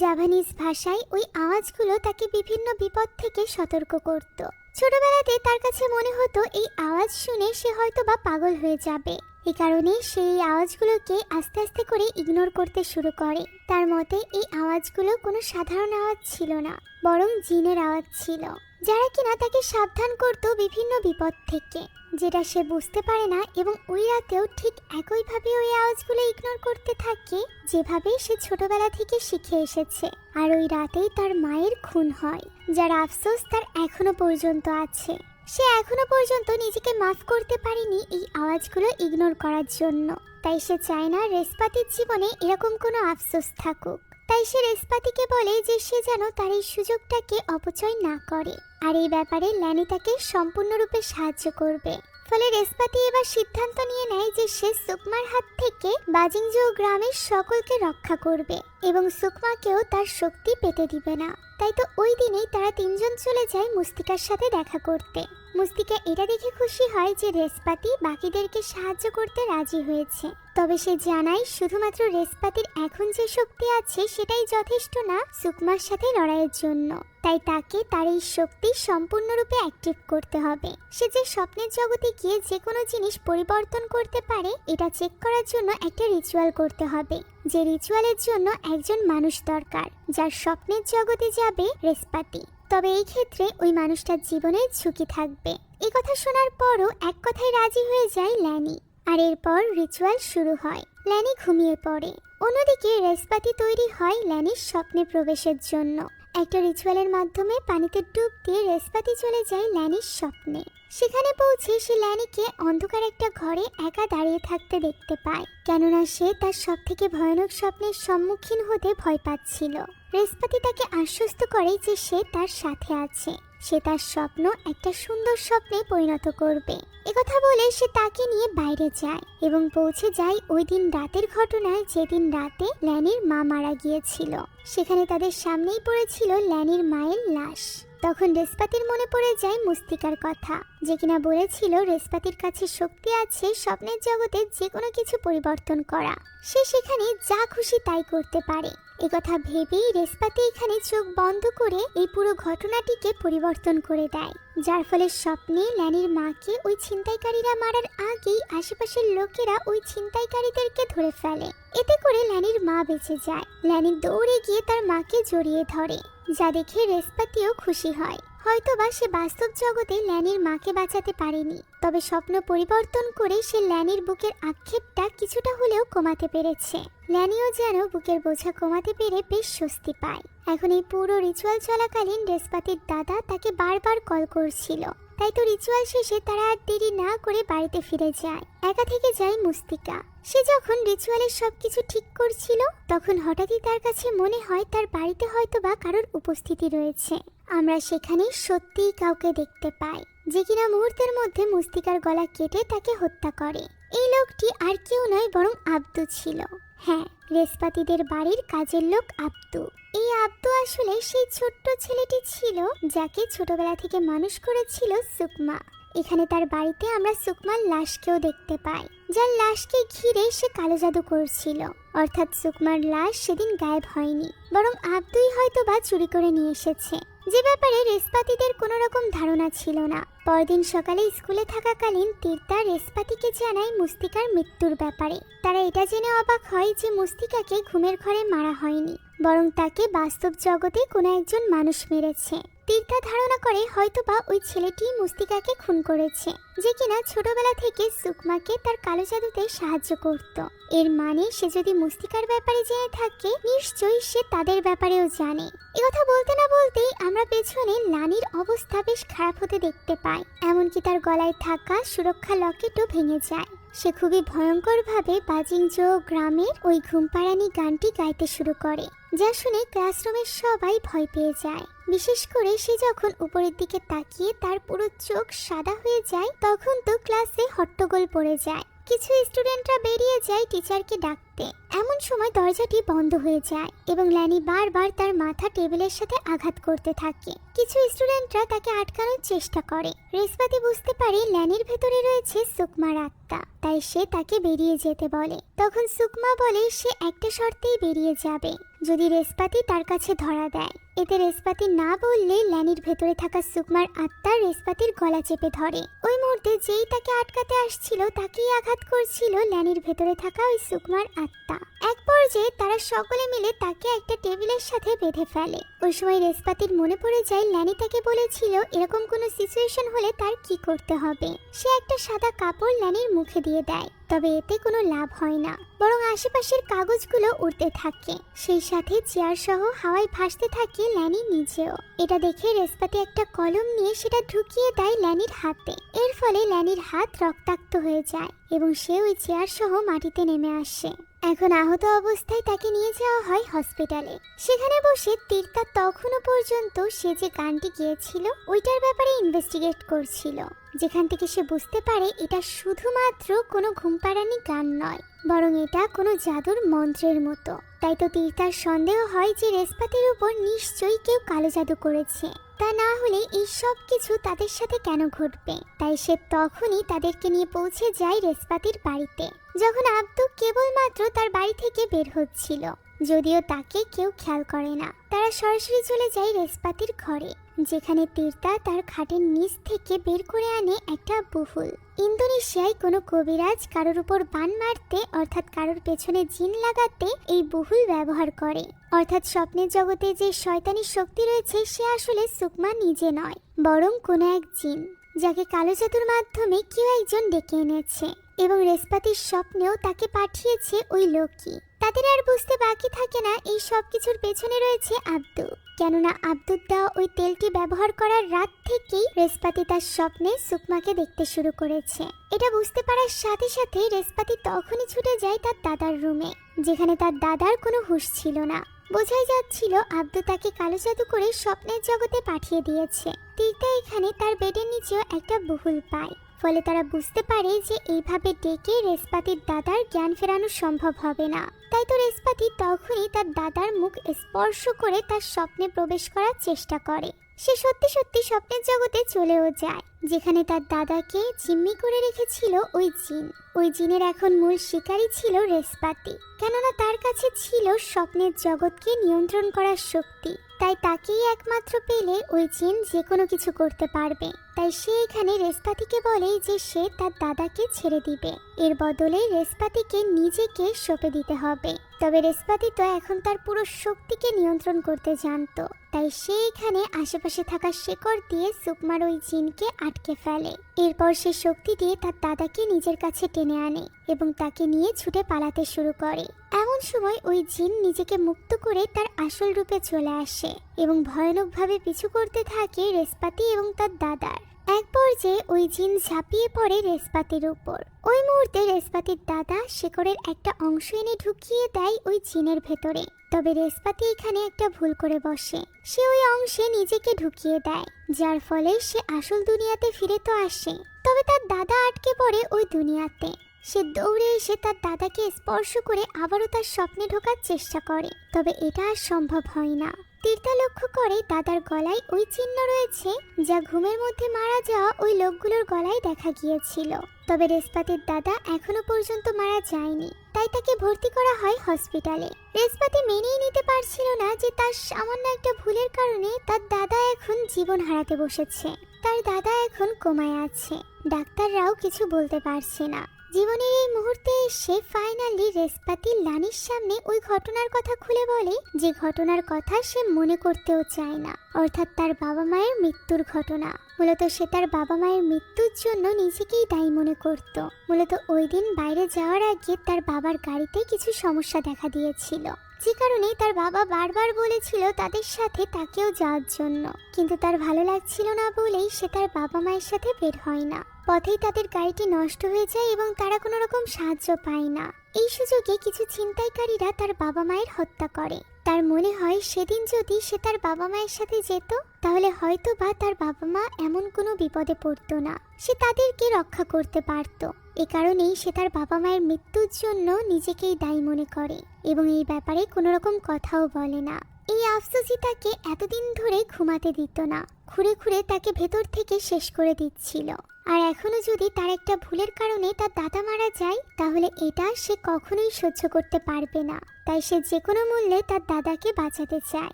জাভানিজ ভাষায় ওই আওয়াজগুলো তাকে বিভিন্ন বিপদ থেকে সতর্ক করত। ছোটবেলাতে তার কাছে মনে হতো এই আওয়াজ শুনে সে হয়তো বা পাগল হয়ে যাবে। এই কারণে সেই আওয়াজগুলোকে আস্তে আস্তে করে ইগনোর করতে শুরু করে। তার মতে এই আওয়াজগুলো কোনো সাধারণ আওয়াজ ছিল না, বরং জিনের আওয়াজ ছিল, যারা কিনা তাকে সাবধান করত বিভিন্ন বিপদ থেকে, যেটা সে বুঝতে পারে না। এবং ওই রাতেও ঠিক একইভাবে ওই আওয়াজগুলো ইগনোর করতে থাকে, যেভাবে সে ছোটবেলা থেকে শিখে এসেছে। আর ওই রাতেই তার মায়ের খুন হয়, যার আফসোস তার এখনো পর্যন্ত আছে। সে এখনো পর্যন্ত নিজেকে মাফ করতে পারেনি এই আওয়াজগুলো ইগনোর করার জন্য। তাই সে চায় না রেশপাতির জীবনে এরকম কোনো আফসোস থাকুক। তাই সে রেশপাতিকে বলে যে সে যেন তার এই সুযোগটাকে অপচয় না করে। আর এই ব্যাপারে ল্যানি তাকে সম্পূর্ণরূপে সাহায্য করবে। ফলে রেশপাতি এবার সিদ্ধান্ত নিয়ে নেয় যে সে সুকমার হাত থেকে বাজিংজো গ্রামের সকলকে রক্ষা করবে এবং সুকমাকেও তার শক্তি পেতে দিবে না। তাই তো ওই দিনেই তারা তিনজন চলে যায় মুস্তিকার সাথে দেখা করতে। মুস্তিকা এটা দেখে খুশি হয় যে রেশপাতি বাকিদেরকে সাহায্য করতে রাজি হয়েছে। তবে সে জানায় শুধুমাত্র রেশপাতির এখন যে শক্তি আছে সেটাই যথেষ্ট না সুকমার সাথে লড়াইয়ের জন্য। তাই তাকে তার এই শক্তি সম্পূর্ণরূপে অ্যাক্টিভ করতে হবে। সে যে স্বপ্নের জগতে গিয়ে যে কোনো জিনিস পরিবর্তন করতে পারে, এটা চেক করার জন্য একটা রিচুয়াল করতে হবে। যে রিচুয়ালের জন্য একজন মানুষ দরকার, যার স্বপ্নের জগতে যাবে রেশপাতি। তবে এই ক্ষেত্রে ওই মানুষটার জীবনে ঝুঁকি থাকবে। এই কথা শোনার পরও এক কথায় রাজি হয়ে যায় ল্যানি। আর এরপর রিচুয়াল শুরু হয়। ল্যানি ঘুমিয়ে পড়ে। অন্যদিকে রেশপাতি তৈরি হয় ল্যানির স্বপ্নে প্রবেশের জন্য। একটা রিচুয়ালের মাধ্যমে পানিতে ডুব দিয়ে রেশপাতি চলে যায় ল্যানির স্বপ্নে। সেখানে পৌঁছে সে ল্যানিকে অন্ধকার একটা ঘরে একা দাঁড়িয়ে থাকতে দেখতে পায়, কেননা সে তার সবথেকে ভয়ানক স্বপ্নের সম্মুখীন হতে ভয় পাচ্ছিল। রেশপাতি তাকে আশ্বস্ত করে যে সে তার সাথে আছে, সে তার স্বপ্ন একটা সুন্দর স্বপ্নে পরিণত করবে। একথা বলে সে তাকে নিয়ে বাইরে যায় এবং পৌঁছে যায় ওই দিন রাতের ঘটনায়, যেদিন রাতে ল্যানির মা মারা গিয়েছিল। সেখানে তাদের সামনেই পড়েছিল ল্যানির মায়ের লাশ। তখন রেশপাতির মনে পড়ে যায় মুস্তিকার কথা, যে কিনা বলেছিল রেশপাতির কাছে শক্তি আছে স্বপ্নের জগতে যে কোনো কিছু পরিবর্তন করা। সে সেখানে যা খুশি তাই করতে পারে। একথা ভেবেই রেশপাতি এখানে চোখ বন্ধ করে এই পুরো ঘটনাটিকে পরিবর্তন করে দেয়, যার ফলে স্বপ্নে ল্যানির মাকে ওই ছিনতাইকারীরা মারার আগেই আশেপাশের লোকেরা ওই ছিনতাইকারীদেরকে ধরে ফেলে। এতে করে ল্যানির মা বেঁচে যায়। ল্যানি দৌড়ে গিয়ে তার মাকে জড়িয়ে ধরে, যা দেখে রেশপাতিও খুশি হয়। হয়তোবা সে বাস্তব জগতে ল্যানির মাকে বাঁচাতে পারেনি, তবে স্বপ্ন পরিবর্তন করে সে ল্যানির বুকের আক্ষেপটা কিছুটা হলেও কমাতে পেরেছে। ল্যানিও যেন বুকের বোঝা কমাতে পেরে বেশ স্বস্তি পায়। এখন এই পুরো রিচুয়াল চলাকালীন রেশপাতির দাদা তাকে বারবার কল করছিল। তাই তো রিচুয়াল শেষে তারা আর দেরি না করে বাড়িতে ফিরে যায়। একা থেকে যায় মুস্তিকা। সে যখন রিচুয়ালের সবকিছু ঠিক করছিল, তখন হঠাৎই তার কাছে মনে হয় তার বাড়িতে হয়তোবা কারোর উপস্থিতি রয়েছে। আমরা সেখানে সত্যিই কাউকে দেখতে পাই, যে কিনা মুহূর্তের মধ্যে মুস্তিকার গলা কেটে তাকে হত্যা করে। এই লোকটি আর কেউ নয় বরং আব্দু ছিল। হ্যাঁ, রেশপাতিদের বাড়ির কাজের লোক আব্দু। এই আব্দু আসলে সেই ছোট্ট ছেলেটি ছিল যাকে ছোটবেলা থেকে মানুষ করেছিল সুকমা। এখানে তার বাড়িতে আমরা সুকমার লাশকেও দেখতে পাই, যার লাশকে ঘিরে সে কালো জাদু করছিল। অর্থাৎ সুকমার লাশ সেদিন গায়েব হয়নি, বরং আব্দুই হয়তোবা চুরি করে নিয়ে এসেছে, যে ব্যাপারে রেশপাতিদের কোনো রকম ধারণা ছিল না। পরদিন সকালে স্কুলে থাকাকালীন তীর্থা রেশপাতিকে জানায় মুস্তিকার মৃত্যুর ব্যাপারে। তারা এটা জেনে অবাক হয় যে মুস্তিকাকে ঘুমের ঘরে মারা হয়নি, বরং তাকে বাস্তব জগতে কোনো একজন মানুষ মেরেছে। তীর্থা ধারণা করে হয়তোবা ওই ছেলেটি মুস্তিকাকে খুন করেছে, যে কিনা ছোটবেলা থেকে সুকমাকে তার কালো জাদুতে সাহায্য করত। এর মানে সে যদি মুস্তিকার ব্যাপারে জেনে থাকে, নিশ্চয়ই সে তাদের ব্যাপারেও জানে। একথা বলতে না বলতেই আমরা পেছনে লানির অবস্থা বেশ খারাপ হতে দেখতে পাই। এমনকি তার গলায় থাকা সুরক্ষা লকেটও ভেঙে যায়। সে খুবই ভয়ঙ্করভাবে বাজিংজো গ্রামের ওই ঘুমপাড়ানি গানটি গাইতে শুরু করে, যা শুনে ক্লাসরুমের সবাই ভয় পেয়ে যায়। বিশেষ করে সে যখন উপরের দিকে তাকিয়ে তার পুরো চোখ সাদা হয়ে যায়, তখন তো ক্লাসে হট্টগোল পড়ে যায়। কিছু স্টুডেন্টরা বেরিয়ে যায় টিচারকে ডাকতে। এমন সময় দরজাটি বন্ধ হয়ে যায় এবং ল্যানি বারবার তার মাথা টেবিলের সাথে আঘাত করতে থাকে। কিছু স্টুডেন্টরা তাকে আটকানোর চেষ্টা করে। রেশপাতি বুঝতে পারে ল্যানির ভেতরে রয়েছে সুকমার আত্মা, তাই সে তাকে বেরিয়ে যেতে বলে। তখন সুকমা বলে সে একটা শর্তেই বেরিয়ে যাবে, যদি রেশপাতি তার কাছে ধরা দেয়। এতে রেশপাতি না বললে ল্যানির ভেতরে থাকা সুকমার আত্মা রেশপাতির গলা চেপে ধরে। ওই মুহূর্তে যেই তাকে আটকাতে আসছিল তাকেই আঘাত করছিল ল্যানির ভেতরে থাকা ওই সুকমার আত্মা। এক পর্যায়ে তারা সকলে মিলে তাকে একটা টেবিলের সাথে বেঁধে ফেলে। ওই সময় রেশপাতির মনে পড়ে যায় ল্যানি তাকে বলেছিল এরকম কোনো সিচুয়েশন হলে তার কি করতে হবে। সে একটা সাদা কাপড় ল্যানির মুখে দিয়ে দেয়, তবে এতে কোনো লাভ হয় না, বরং আশেপাশের কাগজগুলো উড়তে থাকে। সেই সাথে চেয়ার সহ হাওয়ায় ভাসতে থাকে ল্যানি নিজেও। এটা দেখে রেশপাতি একটা কলম নিয়ে সেটা ঢুকিয়ে দেয় ল্যানির হাতে। এর ফলে ল্যানির হাত রক্তাক্ত হয়ে যায় এবং সে ওই চেয়ার সহ মাটিতে নেমে আসে। এখন আহত অবস্থায় তাকে নিয়ে যাওয়া হয় হসপিটালে। সেখানে বসে তীর্থা তখনও পর্যন্ত সে যে গানটি গিয়েছিল ওইটার ব্যাপারে ইনভেস্টিগেট করছিল, যেখান থেকে সে বুঝতে পারে এটা শুধুমাত্র কোনো ঘুমপাড়ানি গান নয়, বরং এটা কোনো জাদুর মন্ত্রের মতো। তাই তো তীর্থার সন্দেহ হয় যে রেশপাতির উপর নিশ্চয়ই কেউ কালো জাদু করেছে, তা না হলে এই সব কিছু তাদের সাথে কেন ঘটবে। তাই সে তখনই তাদেরকে নিয়ে পৌঁছে যায় রেশপাতির বাড়িতে, যখন আব্দু কেবলমাত্র তার বাড়ি থেকে বের হচ্ছিল। যদিও তাকে কেউ খেয়াল করে না, তারা সরাসরি চলে যায় রেশপাতির ঘরে, যেখানে তীর্থা তার খাটের নিচ থেকে বের করে আনে একটা বহুল। ইন্দোনেশিয়ায় কোনো কবিরাজ কারোর উপর বান মারতে অর্থাৎ কারোর পেছনে জিন লাগাতে এই বহুল ব্যবহার করে। অর্থাৎ স্বপ্নের জগতে যে শয়তানি শক্তি রয়েছে সে আসলে সুকমা নিজে নয়, বরং কোনো এক জিন, যাকে কালো জাদুর মাধ্যমে কেউ একজন ডেকে এনেছে এবং রেশপাতির স্বপ্নেও তাকে পাঠিয়েছে ওই লোকই। তাদের আর বুঝতে বাকি থাকে না এই সব কিছুর পেছনে রয়েছে আব্দু, কেননা আব্দুর দেওয়া ওই তেলটি ব্যবহার করার রাত থেকেই রেশপাতি তার স্বপ্নে সুকমাকে দেখতে শুরু করেছে। এটা বুঝতে পারার সাথে সাথে রেশপাতি তখনই ছুটে যায় তার দাদার রুমে, যেখানে তার দাদার কোনো হুঁশ ছিল না। বোঝাই যাচ্ছিল আব্দু তাকে কালো জাদু করে স্বপ্নের জগতে পাঠিয়ে দিয়েছে। তীর্থা এখানে তার বেডের নিচেও একটা বহুল পায়, ফলে তারা বুঝতে পারে যে এইভাবে ডেকে রেশপাতির দাদার জ্ঞান ফেরানো সম্ভব হবে না। তাই তো রেশপাতি তখনই তার দাদার মুখ স্পর্শ করে তার স্বপ্নে প্রবেশ করার চেষ্টা করে। সে সত্যি সত্যি স্বপ্নের জগতে চলেও যায়, যেখানে তার দাদাকে জিম্মি করে রেখেছিল ওই জিন। ওই জিনের এখন মূল শিকারী ছিল রেশপাতি, কেননা তার কাছে ছিল স্বপ্নের জগৎকে নিয়ন্ত্রণ করার শক্তি। তাই তাকেই একমাত্র পেলে ওই জিন যে কোনো কিছু করতে পারবে। তাই সে এখানে রেশপাতিকে বলে যে সে তার দাদাকে ছেড়ে দিবে, এর বদলে রেশপাতিকে নিজেকে সঁপে দিতে হবে। তবে রেশপাতি তো এখন তার পুরো শক্তিকে নিয়ন্ত্রণ করতে জানতো, তাই সে এখানে আশেপাশে থাকা শেকড় দিয়ে সুকমার ওই জিনকে আটকে ফেলে। এরপর সে শক্তি দিয়ে তার দাদাকে নিজের কাছে টেনে আনে এবং তাকে নিয়ে ছুটে পালাতে শুরু করে। এমন সময় ওই জিন নিজেকে মুক্ত করে তার আসল রূপে চলে আসে এবং ভয়ানকভাবে পিছু করতে থাকে রেশপাতি এবং তার দাদার। এক পর্যায়ে ওই জিন ঝাঁপিয়ে পড়ে রেশপাতির উপর। ওই মুহূর্তে রেশপাতির দাদা শেকড়ের একটা অংশ এনে ঢুকিয়ে দেয় ওই জিনের ভেতরে। তবে রেশপাতি এখানে একটা ভুল করে বসে, সে ওই অংশে নিজেকে ঢুকিয়ে দেয়, যার ফলে সে আসল দুনিয়াতে ফিরে তো আসে, তবে তার দাদা আটকে পড়ে ওই দুনিয়াতে। সে দৌড়ে এসে তার দাদাকে স্পর্শ করে আবারও তার স্বপ্নে ঢোকার চেষ্টা করে, তবে এটা আর সম্ভব হয় না। তীর্থা লক্ষ্য করে দাদার গলায় ওই চিহ্ন রয়েছে যা ঘুমের মধ্যে মারা যাওয়া ওই লোকগুলোর গলায় দেখা গিয়েছিল। তবে রেশপাতির দাদা এখনো পর্যন্ত মারা যায়নি, তাই তাকে ভর্তি করা হয় হসপিটালে। রেশপাতি মেনেই নিতে পারছিল না যে তার সামান্য একটা ভুলের কারণে তার দাদা এখন জীবন হারাতে বসেছে। তার দাদা এখন কোমায় আছে, ডাক্তাররাও কিছু বলতে পারছে না। জীবনের এই মুহূর্তে এসে ফাইনালি রেশপাতি লানির সামনে ওই ঘটনার কথা খুলে বলে, যে ঘটনার কথা সে মনে করতেও চায় না, অর্থাৎ তার বাবা মায়ের মৃত্যুর ঘটনা। মূলত সে তার বাবা মায়ের মৃত্যুর জন্য নিজেকেই দায়ী মনে করত। মূলত ওই দিন বাইরে যাওয়ার আগে তার বাবার গাড়িতে কিছু সমস্যা দেখা দিয়েছিল, যে কারণে তার বাবা বারবার বলেছিল তাদের সাথে তাকেও যাওয়ার জন্য, কিন্তু তার ভালো লাগছিল না বলেই সে তার বাবা মায়ের সাথে বের হয় না। পথেই তাদের গাড়িটি নষ্ট হয়ে যায় এবং তারা কোনো রকম সাহায্য পায় না। এই সুযোগে কিছু ছিনতাইকারীরা তার বাবা মায়ের হত্যা করে। তার মনে হয় সেদিন যদি সে তার বাবা মায়ের সাথে যেত তাহলে হয়তো বা তার বাবা মা এমন কোনো বিপদে পড়তো না, সে তাদেরকে রক্ষা করতে পারত। এ কারণেই সে তার বাবা মায়ের মৃত্যুর জন্য নিজেকেই দায়ী মনে করে এবং এই ব্যাপারে কোনো রকম কথাও বলে না। এই আফসোসই তাকে এতদিন ধরে ঘুমাতে দিত না, ঘুরে ঘুরে তাকে ভেতর থেকে শেষ করে দিচ্ছিল। আর এখনো যদি তার একটা ভুলের কারণে তার দাদা মারা যায় তাহলে এটা সে কখনোই সহ্য করতে পারবে না। তাই সে যে কোনো মূল্যে তার দাদাকে বাঁচাতে চায়।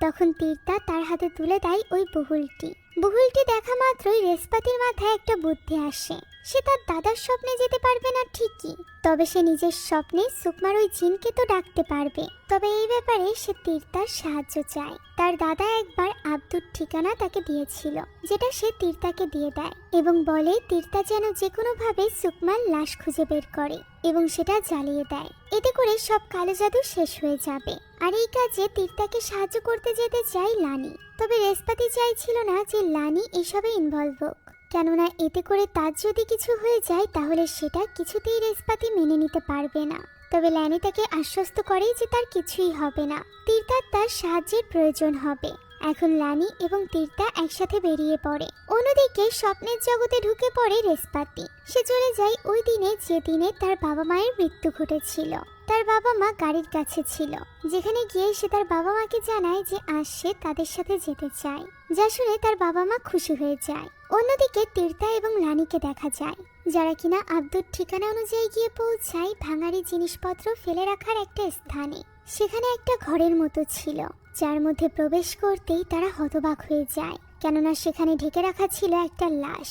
তখন তীর্থা তার হাতে তুলে দেয় ওই বহুলটি। বহুলটি দেখা মাত্রই রেশপাতির মাথায় একটা বুদ্ধি আসে। সে তার দাদার স্বপ্নে যেতে পারবে না ঠিকই, তবে সে নিজের স্বপ্নে সুকমার ওই জিনকে তো ডাকতে পারবে। তবে এই ব্যাপারে সে তীর্থার সাহায্য চায়। তার দাদা একবার আব্দুর ঠিকানা তাকে দিয়েছিল, যেটা সে তীর্থাকে দিয়ে দেয় এবং বলে তীর্থা যেন যে কোনোভাবে সুকমার লাশ খুঁজে বের করে এবং সেটা জ্বালিয়ে দেয়। এতে করে সব কালো জাদু শেষ হয়ে যাবে। আর এই কাজে তীর্থাকে সাহায্য করতে যেতে চায় লানি। তবে রেশপাতি চাইছিল না যে লানি এসবে ইনভলভ হোক, কেননা এতে করে তার যদি কিছু হয়ে যায় তাহলে সেটা কিছুতেই রেশপাতি মেনে নিতে পারবে না। তবে লানি তাকে আশ্বস্ত করে যে তার কিছুই হবে না, তীর্থার তার সাহায্যের প্রয়োজন হবে। এখন লানি এবং তীর্থা একসাথে বেরিয়ে পড়ে। অন্যদিকে স্বপ্নের জগতে ঢুকে পড়ে রেশপাতি। সে চলে যায় ওই দিনে যে দিনে তার বাবা মায়ের মৃত্যু ঘটেছিল। তার বাবা মা গাড়ির কাছে ছিল, যেখানে গিয়ে সে তার বাবা মাকে জানায় যে আজ সে তাদের সাথে যেতে চায়, যা শুনে তার বাবা মা খুশি হয়ে যায়। অন্যদিকে তীর্থা এবং লানিকে দেখা যায়, যারা কিনা আব্দুর ঠিকানা অনুযায়ী গিয়ে পৌঁছায় ভাঙারি জিনিসপত্র ফেলে রাখার একটা স্থানে। সেখানে একটা ঘরের মতো ছিল, যার মধ্যে প্রবেশ করতেই তারা হতবাক হয়ে যায়, কেননা সেখানে ঢেকে রাখা ছিল একটা লাশ,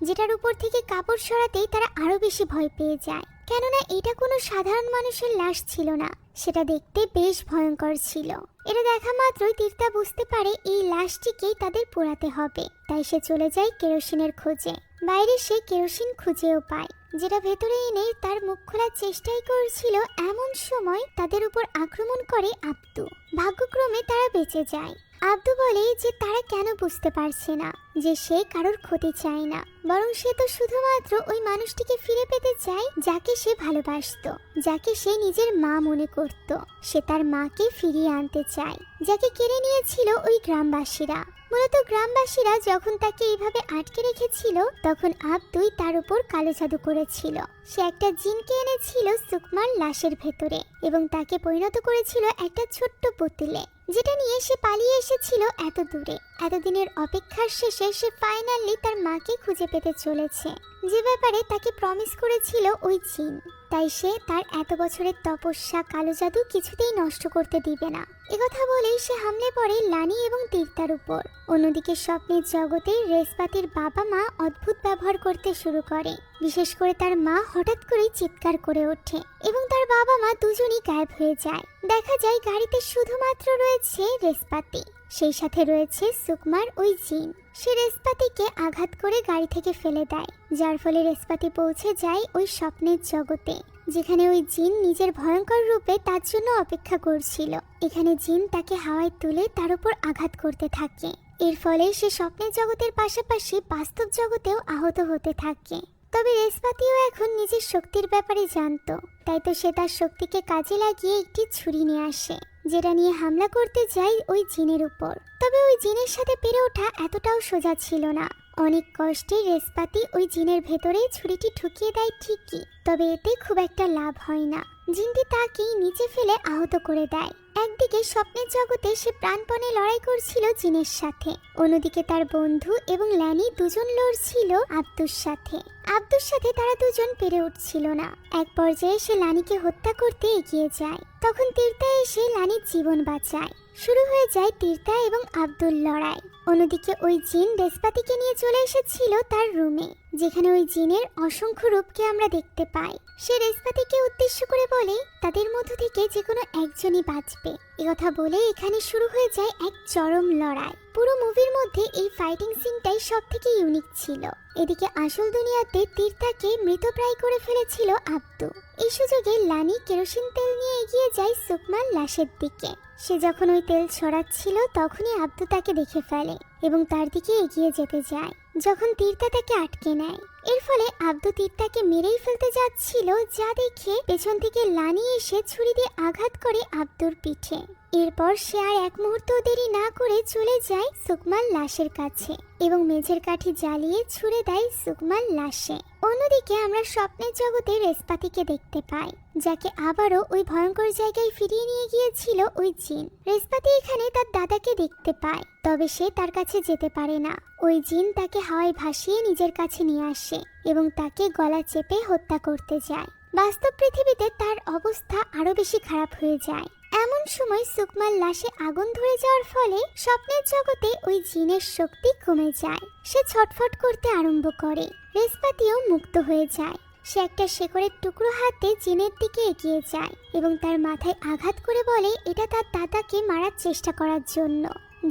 যেটার উপর থেকে কাপড় সরাতেই তারা আরো বেশি ভয় পেয়ে যায়, কেননা এটা কোনো সাধারণ মানুষের লাশ ছিল না, সেটা দেখতে বেশ ভয়ঙ্কর ছিল। এটা দেখা মাত্রই তীর্থা বুঝতে পারে এই লাশটিকেই তাদের পোড়াতে হবে। তাই সে চলে যায় কেরোসিনের খোঁজে। বাইরে সে কেরোসিন খুঁজেও পায়, যেটা ভেতরে এনে তার মুখ খোলার চেষ্টাই করছিল। এমন সময় তাদের উপর আক্রমণ করে আব্দু। ভাগ্যক্রমে তারা বেঁচে যায়। আব্দু বলে যে তারা কেন বুঝতে পারছে না যে সে কারোর ক্ষতি চায় না, বরং সে তো শুধুমাত্র ওই মানুষটিকে ফিরে পেতে চায় যাকে সে ভালোবাসতো, যাকে সে নিজের মা মনে করত। সে তার মাকে ফিরিয়ে আনতে চায়, যাকে কেড়ে নিয়েছিল ওই গ্রামবাসীরা। মূলত গ্রামবাসীরা যখন তাকে এইভাবে আটকে রেখেছিল তখন আব্দুই তার উপর কালো জাদু করেছিল। সে একটা জিনকে এনেছিল সুকমার লাশের ভেতরে এবং তাকে পরিণত করেছিল একটা ছোট্ট পুতুলে, যেটা নিয়ে সে পালিয়ে এসেছিল এত দূরে। এতদিনের অপেক্ষার শেষে সে ফাইনালি তার মাকে খুঁজে পেতে চলেছে, যে ব্যাপারে তাকে প্রমিস করেছিল ওই জিন। তাই সে তার এত বছরের তপস্যা কালো জাদু কিছুতেই নষ্ট করতে দিবে না। একথা বলেই সে হামলে পড়ে লানি এবং তীর্থার উপর। অন্যদিকে স্বপ্নের জগতে রেশপাতির বাবা মা অদ্ভুত ব্যবহার করতে শুরু করে। বিশেষ করে তার মা হঠাৎ করেই চিৎকার করে ওঠে এবং তার বাবা মা দুজনই গায়েব হয়ে যায়। দেখা যায় গাড়িতে শুধুমাত্র রয়েছে রেশপাতি, সেই সাথে রয়েছে সুকমার ওই জিন। সে রেশপাতিকে আঘাত করে গাড়ি থেকে ফেলে দেয়, যার ফলে রেশপাতি পৌঁছে যায় ওই স্বপ্নের জগতে, যেখানে ওই জিন নিজের ভয়ঙ্কর রূপে তার জন্য অপেক্ষা করছিল। এখানে জিন তাকে হাওয়ায় তুলে তার উপর আঘাত করতে থাকে। এর ফলে সে স্বপ্নের জগতের পাশাপাশি বাস্তব জগতেও আহত হতে থাকে। তবে রেশপাতিও এখন নিজের শক্তির ব্যাপারে জানতো, তাই তো সে তার শক্তিকে কাজে লাগিয়ে একটি ছুরি নিয়ে আসে, যেটা নিয়ে হামলা করতে যায় ওই জিনের উপর। তবে ওই জিনের সাথে পেরে ওঠা এতটাও সোজা ছিল না। অনেক কষ্টে রেশপাতি ওই জিনের ভেতরে ছুরিটি ঢুকিয়ে দেয় ঠিকই, তবে এতে খুব একটা লাভ হয় না। জিনটি তাকেই নিচে ফেলে আহত করে দেয়। একদিকে স্বপ্নের জগতে সে প্রাণপণে লড়াই করছিল জিনের সাথে, অন্যদিকে তার বন্ধু এবং ল্যানি দুজন লড়ছিল আব্দুর সাথে। তারা দুজন পেরে উঠছিল না। এক পর্যায়ে সে লানিকে হত্যা করতে এগিয়ে যায়। তখন তীর্থা এসে লানির জীবন বাঁচায়। শুরু হয়ে যায় তীর্থা এবং আব্দুর লড়াই। অন্যদিকে ওই জিন রেশপাতিকে নিয়ে চলে এসেছিল তার রুমে, যেখানে ওই জিনের অসংখ্য রূপকে আমরা দেখতে পাই। সে রেশপাতিকে উদ্দেশ্য করে বলে তাদের মধ্য থেকে যে কোনো একজনই বাঁচবে। একথা বলে এখানে শুরু হয়ে যায় এক চরম লড়াই। পুরো মুভির মধ্যে এই ফাইটিং সিনটাই সব থেকে ইউনিক ছিল। এদিকে আসল দুনিয়াতে তীর্থাকে মৃতপ্রায় করে ফেলেছিল আব্দু। এই সুযোগে লানি কেরোসিন তেল নিয়ে এগিয়ে যায় সুকমার লাশের দিকে। সে যখন ওই তেল ছড়াচ্ছিল তখনই আব্দু তাকে দেখে ফেলে এবং তার দিকে এগিয়ে যেতে যায়, যখন তীর্থা তাকে আটকে নেয়। এর ফলে আব্দু তীর্থাকে মেরেই ফেলতে যাচ্ছিল, যা দেখে পেছন থেকে লানি এসে ছুরি দিয়ে আঘাত করে আব্দুর পিঠে। এরপর সে আর এক মুহূর্ত দেরি না করে চলে যায় সুকমার লাশের কাছে এবং মেঝের কাঠি জ্বালিয়ে ছুড়ে দেয় সুকমার লাশে। অন্যদিকে আমরা স্বপ্নের জগতে রেসপাতিকে দেখতে পাই, যাকে আবারও ওই ভয়ঙ্কর জায়গায় ফিরিয়ে নিয়ে গিয়েছিল ওই জিন। রেসপাতি এখানে তার দাদাকে দেখতে পায়, তবে সে তার কাছে যেতে পারে না। ওই জিন তাকে হাওয়ায় ভাসিয়ে নিজের কাছে নিয়ে আসে এবং তাকে গলা চেপে হত্যা করতে যায়। বাস্তব পৃথিবীতে তার অবস্থা আরো বেশি খারাপ হয়ে যায়। এমন সময় সুকমার লাশে আগুন ধরে যাওয়ার ফলে স্বপ্নের জগতে ওই জিনের শক্তি কমে যায়। সে ছটফট করতে আরম্ভ করে। রেসপাতিও মুক্ত হয়ে যায়। সে একটা শেকড়ের টুকরো হাতে জিনের দিকে এগিয়ে যায় এবং তার মাথায় আঘাত করে বলে এটা তার দাদাকে মারার চেষ্টা করার জন্য,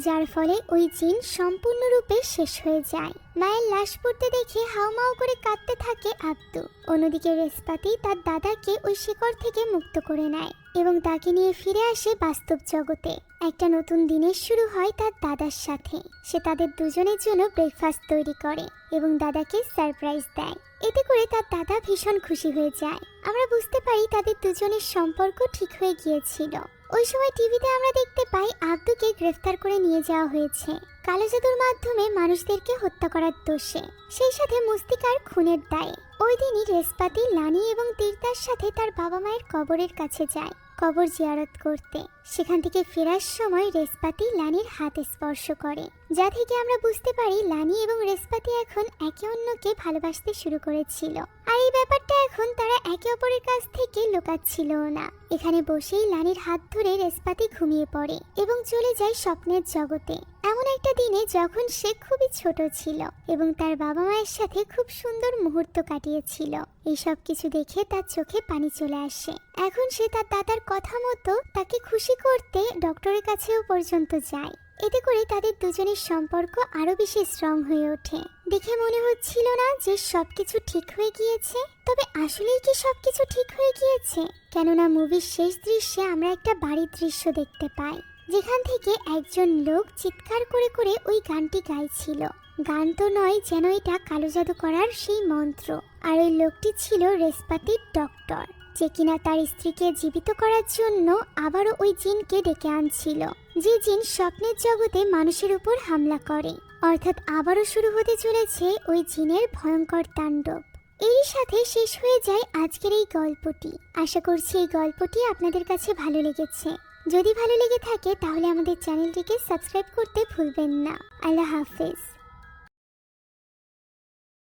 যার ফলে ওই জিন সম্পূর্ণরূপে শেষ হয়ে যায়। মায়ের লাশ পড়তে দেখে হাউমাউ করে কাঁদতে থাকে আব্দু। অন্যদিকে রেসপাতি তার দাদাকে ওই শিকড় থেকে মুক্ত করে নেয় এবং তাকে নিয়ে ফিরে আসে বাস্তব জগতে। একটা নতুন দিনের শুরু হয় তার দাদার সাথে। সে তাদের দুজনের জন্য ব্রেকফাস্ট তৈরি করে এবং দাদাকে সারপ্রাইজ দেয়। এতে করে তার দাদা ভীষণ খুশি হয়ে যায়। আমরা বুঝতে পারি তাদের দুজনের সম্পর্ক ঠিক হয়ে গিয়েছিল। ওই সময় টিভিতে আমরা দেখতে পাই আব্দুকে গ্রেফতার করে নিয়ে যাওয়া হয়েছে কালো জাদুর মাধ্যমে মানুষদেরকে হত্যা করার দোষে, সেই সাথে মুস্তিকার খুনের দায়ে। ওই দিনই রেসপাতি, লানি এবং তীর্থার সাথে তার বাবা মায়ের কবরের কাছে যায় কবর জিয়ারত করতে। সেখান থেকে ফেরার সময় রেসপাতি লানির হাত স্পর্শ করে, যা থেকে আমরা বুঝতে পারি লানি এবং রেসপাতি এখন একে অন্যকে ভালোবাসতে শুরু করেছিল। আর এই ব্যাপারটা এখন তারা একে অপরের কাছ থেকে লুকাচ্ছিল না। এখানে বসেই লানির হাত ধরে রেসপাতি ঘুমিয়ে পড়ে এবং চলে যায় স্বপ্নের জগতে। এমন একটা দিনে যখন সে খুবই ছোট ছিল এবং তার বাবা মায়ের সাথে খুব সুন্দর মুহূর্ত কাটিয়েছিল। এই সব কিছু দেখে তার চোখে পানি চলে আসে। এখন সে তার দাদার কথা মতো তাকে খুশি করতে ডক্টরের কাছেও পর্যন্ত যায়। এতে করে তাদের দুজনের সম্পর্ক আরো বেশি স্ট্রং হয়ে ওঠে। দেখে মনে হচ্ছিল না যে সবকিছু ঠিক হয়ে গিয়েছে, তবে আসলেই কি সবকিছু ঠিক হয়ে গিয়েছে? কেননা মুভির শেষ দৃশ্যে আমরা একটা বাড়ির দৃশ্য দেখতে পাই, যেখান থেকে একজন লোক চিৎকার করে করে ওই গানটি গাইছিল। গান তো নয়, যেন এটা কালো জাদু করার সেই মন্ত্র। আর ওই লোকটি ছিল রেসপাতির ডক্টর, যে কিনা তার স্ত্রীকে জীবিত করার জন্য আবারও ওই জিনকে ডেকে আনছিল, যে জিন স্বপ্নের জগতে মানুষের উপর হামলা করে। অর্থাৎ আবারও শুরু হতে চলেছে ওই জিনের ভয়ঙ্কর তাণ্ডব। এরই সাথে শেষ হয়ে যায় আজকের এই গল্পটি। আশা করছি এই গল্পটি আপনাদের কাছে ভালো লেগেছে। যদি ভালো লেগে থাকে তাহলে আমাদের চ্যানেলটিকে সাবস্ক্রাইব করতে ভুলবেন না। আল্লাহ হাফেজ।